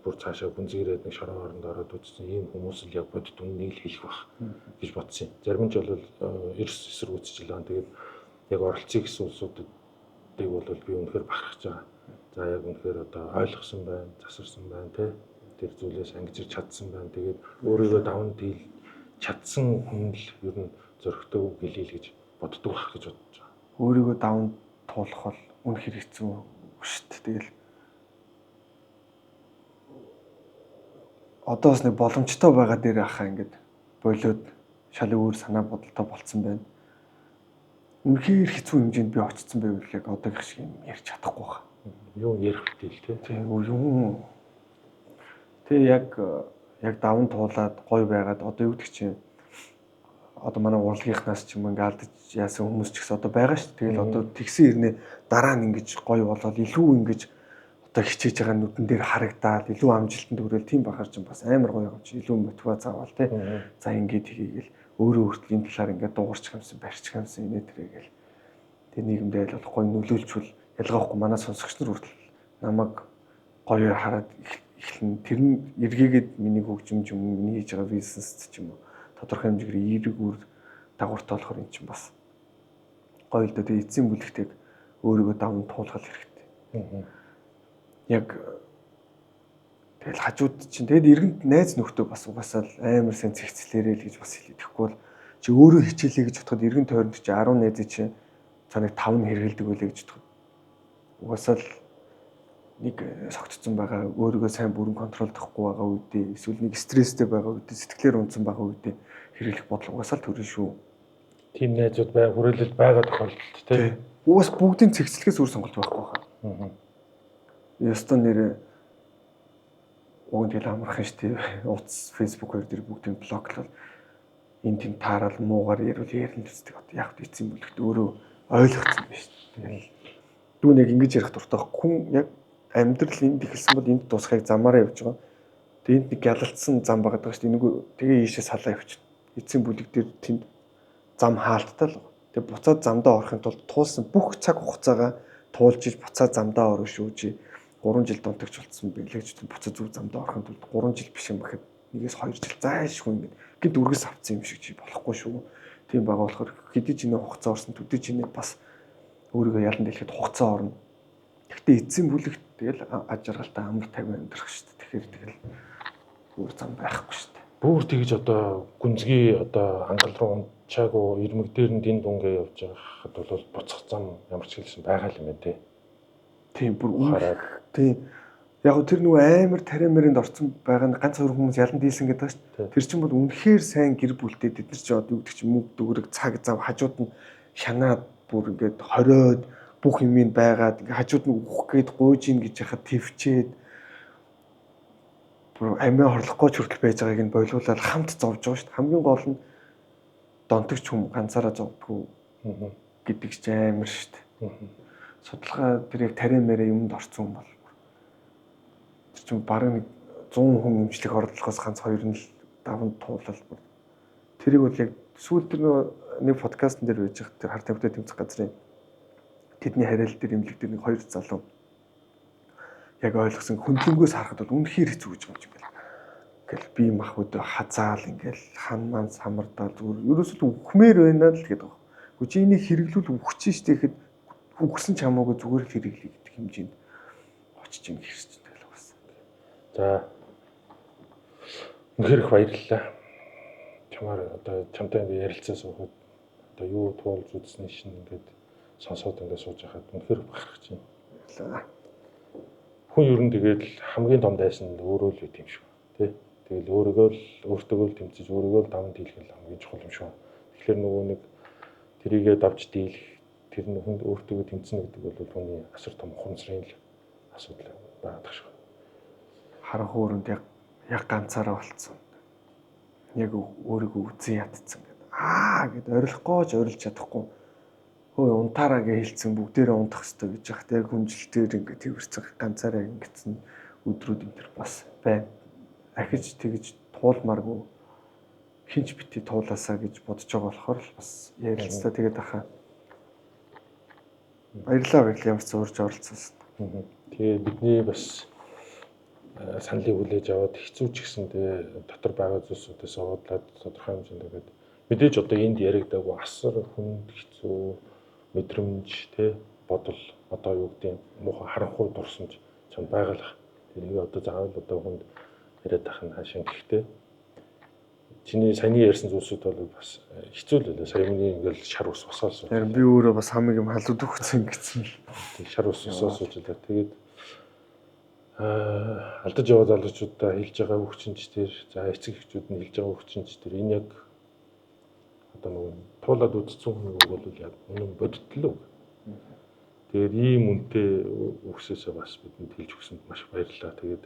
бүр цаашаа гүнзгийрээд нэг шороо оронд ороод үзсэн ийм хүмүүс л яг бодит үннийг л хэлэх бах гэж бодсон юм. Зарим нь ч бол эрс эсэргүүцэж илаа. Тэгээд яг оролцъё гэсэн улсуудыг бол би үнэхээр бахархаж байгаа. За яг үнэхээр одоо ойлгосон байна, засварсан байна тий тэр зүйлээс ангижирч чадсан байна. Тэгээд өөрийгөө даван дийл чадсан хүн л ер нь зөрөгтэй гэлээ гэж боддог байх гэж бодож байгаа. Өөрийгөө даван туулах бол үнэхээр хэцүү шүү дээ. Тэгэл одоо бас нэг боломжтой байгаа дээр ахаа ингээд болоод шал өөр санаа бодолтой болцсон байна. Үнэхээр хэцүү хэмжээнд би очсон байвал яг одоогийнх шиг юм ярьж чадахгүй байна. Юу ярих вэ тий? Юу. Тэгээ яг даван туулаад гой байгаад одоо юу гэдэг чинь одоо манай урлагийнхнаас ч юм ингээ алдаж яасан хүмүүс ч гэсэн одоо байгаа шүү дээ. Тэгэл одоо тэгсэн ирнэ дараа нь ингэж гой болоод илүү ингэж одоо хичээж байгаа нүдэн дээр харагдаад илүү амжилтанд хүрээл тийм бахар ч бас амар гоё юм чи илүү мотивац аваад тий. За ингээд хийгээл өөрөө хүртэл энэ талаар ингээд дуурч хамсан барьч хамсан инээ тэрэгэл тэг нийгэмдээ л гоё нөлөөлчвөл ялгаахгүй манай сонсогч нар хүртэл намайг гоё хараад эхлэн тэр нь эргээгээд миний хөгжимж юм миний хийж байгаа бизнест ч юм уу тодорхой хэмжээгээр эерэг үр дагавартай болохоор эн чинь бас гоё л дээ. Тэгээ эцсийн бүлэгтээ өөрийгөө даван туулгал хэрэгтэй. Яг тэгэл хажууд чинь тэгэд эргэнд найз нөхдөө бас угаасаа л амар сайн цэгцлээрээ л гэж бас хэлээ. Тэгэхгүй бол чи өөрөө хичээлээ гэж бодоход эргэн тойронд чи 10 найз чи цааныг 5 нь хэрэгэлдэг байлээ гэж бодоход угаасаа л нэг согтцсон байгаа өөрийгөө сайн бүрэн контролдохгүй байгаа үедээ эсвэл нэг стресстэй байгаа үедээ сэтгэлээр унтсан байгаа үедээ хэрэглэх бодлого угаасаа л төрнө шүү. Тим найзууд хүрээлэл байгаа тохиолдолд тий. Угаас бүгдийн цэгцлэхээс өөр сонголт байхгүй хаа. Ястон нэр уг тэгэл амархан штий утас фейсбુક хоёр дээр бүгдийг блоклол энэ тийм таарал муугаар ярил ярил гэсэн одоо яг эцсийн бүлэгт өөрөө ойлгоцсон байна шүү. Тэгэл дүүн яг ингэж ярих дуртай хүн яг амьдрал энд ихэлсэн бол энд дуусахыг замаараа явж байгаа. Тэгээд энд нэг гялалцсан зам байгаа даа шүү. Энийг тэгээ ийшээ салаа явчихна. Эцсийн бүлэг дээр тэнд зам хаалттай л. Тэгээд буцаад замдаа орохын тулд туулсан бүх цаг хугацаагаа туулж иж буцаад замдаа орох шүү чи 3 жил донтогч болсон байлээ гэж буцаад зүг замдаа орохын тулд 3 жил биш юм бэхэд нэгээс 2 жил заашгүй юм гээд үргэс авцсан юм шиг чи болохгүй шүү. Тийм байгаа болохоор хэдий ч нэ хугацаа орсон төдий ч нэ бас өөрийгөө ялан дэлгэхэд хугацаа орно. Гэхдээ эцсийн бүлэгт тэгэл аж аргалтай амар 50 амьдрах шүү дээ. Тэгэхээр тэгэл өөр зам байхгүй шүү дээ. Бүр тэгж одоо гүнзгий одоо ангал руу унчаагүй ирмэг дээр нь дин дүнгээ явж байхад бол буцах зам ямар ч хэлсэн байгаа юм байна тий. Тийм бүр хараад тийм яг тэр нөгөө амар тариамэрэнд орсон байгаа нь ганц хоёр хүмүүс ялан дийлсэн гэдэг байна шүү дээ. Тэр чинь бол үнэхээр сайн гэр бүлтэй бид нар ч одоо юу гэдэг чинь мөнгө дөгрөг цаг зав хажууд нь шанаад бүр ингээд хориод бүх юмыг байгаад ингээд хажууд нь өөх гээд гуйж ийн гэж яхад твчээд бүр амиа хорлохгүй ч хүртэл байж байгааг нь бойлуулаад хамт зовж байгаа шүү дээ. Хамгийн гол нь донтогч хүм ганцаараа зовдгоо гэдэг чинь амар шүү дээ. Судалгаа тэр яг тариа мэрэ юмд орсон юм бол тэр чинь бараг нэг 100 хүн эмчлэх оролдлогоос ганц хоёр нь л даван туулал бүр тэрийг бол яг сүүл тэр нэг подкастн дээр байж байгаа тэр хар тамхитай тэмцэх газрын тэдний хариал дээр имлэг дээр нэг хоёр залуу яг ойлгосон хөндлөнгөөс харахад бол үнэхээр хэцүү гэж байна юм байна. Ингээл би мах өдөө хазаал ингээл хан ман самардаал зүгээр ерөөсөө үхмээр байна л гэдэг байна. Гэхдээ чи энийг хэрэглүүл үхчихэж штэ гэхэд үгсэн ч хамаагүй зүгээр л хэрэглэе гэдэг хэмжээнд очиж юм хэрч тэгэл бас. За. Үнэхээр их баярлалаа. Чамаар одоо чамтай ингэ ярилцсан суухад одоо юу туулж үзсэн шин ингээд сонсоод ингэ сууж байхад үнэхээр бахархаж байна. Хүн ер нь тэгээд хамгийн том дайсан нь өөрөө л үт юм шүү. Тэ? Тэгэл өөрийгөө л өөртөөгөө л тэмцэж өөрийгөө л даван дийлэх нь хамгийн чухал юм шүү. Тэгэхээр нөгөө нэг тэрийгээ давж дийлэх тэр нь хүнд өөртөөгөө тэмцэнэ гэдэг бол түүний асар том ухамсарын асуудал байдаг шүү. Харанхуй өрөнд яг ганцаараа болцсон. Яг өөрийгөө үзэн ядцсан гэдэг. Гэд орилохгүй ч орилж чадахгүй. Хөөе унтаараа гэж хэлсэн бүгдээрээ унтах хэрэгтэй гэж яхад яг хүнжилтээр ингээд тэрвэрцэн ганцаараа ингэсэн өдрүүд энэ төр бас байна. Ахиж тэгж туулмааргүй хинч бити туулаасаа гэж бодож байгаа болохоор л бас ярилцлаа тэгээд ахаа. Баярлалаа ямар ч урьж оролцсон. Тэгээ бидний бас саналыг хүлээж аваад хэцүү ч гэсэндээ дотор байгаа зүйлсүүдээс уудлаад тодорхой хэмжээнд тэгээд мэдээж одоо энд яригдаагүй асар хүнд хэцүү мэдрэмж бодол одоо юу гэдэг муухай харанхуй дурсамж чанд байгалах. Тэрийг одоо заавал одоо хүнд яриад ах нь хаашаа гэхдээ чиний саяны ярьсан зүйлсүүд бол бас хэцүү л байлаа. Саяны ингээл шар ус босоолсон. Тэр би өөрөө бас хамаг юм халууд өгсөн гэсэн л. Шар ус босоолсон ч байлаа. Тэгээд алдаж яваа залуучуудаа хэлж байгаа хүчинч тэр за эцэг эхчүүд нь хэлж байгаа хүчинч тэр энэ яг одоо нэг туулаад үдцсэн хүн бол яг үнэн бодтол уу. Тэгээд ийм үнэтэй үгсээсээ бас бидэнд хэлж өгсөнд маш баярлалаа. Тэгээд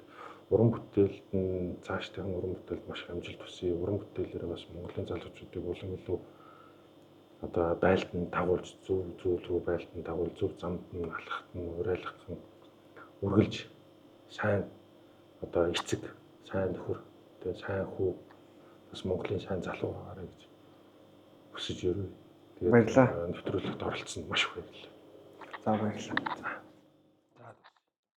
уран бүтээлд нь цаашдын уран бүтээлд маш амжилт хүсье. Уран бүтээлээр бас Монголын залуучуудыг улам илүү одоо байлдан дагуулж зөв зүйл рүү байлдан дагуул зөв замд нь алхахт нь урайлах нь үргэлж сайн одоо эцэг сайн нөхөр тэгээд сайн хүү бас Монголын сайн залуу байгаарай гэж хүсэж өрөө. Тэгээд баярлалаа. нэвтрүүлэгт оролцсонд маш их баярлалаа. За баярлалаа.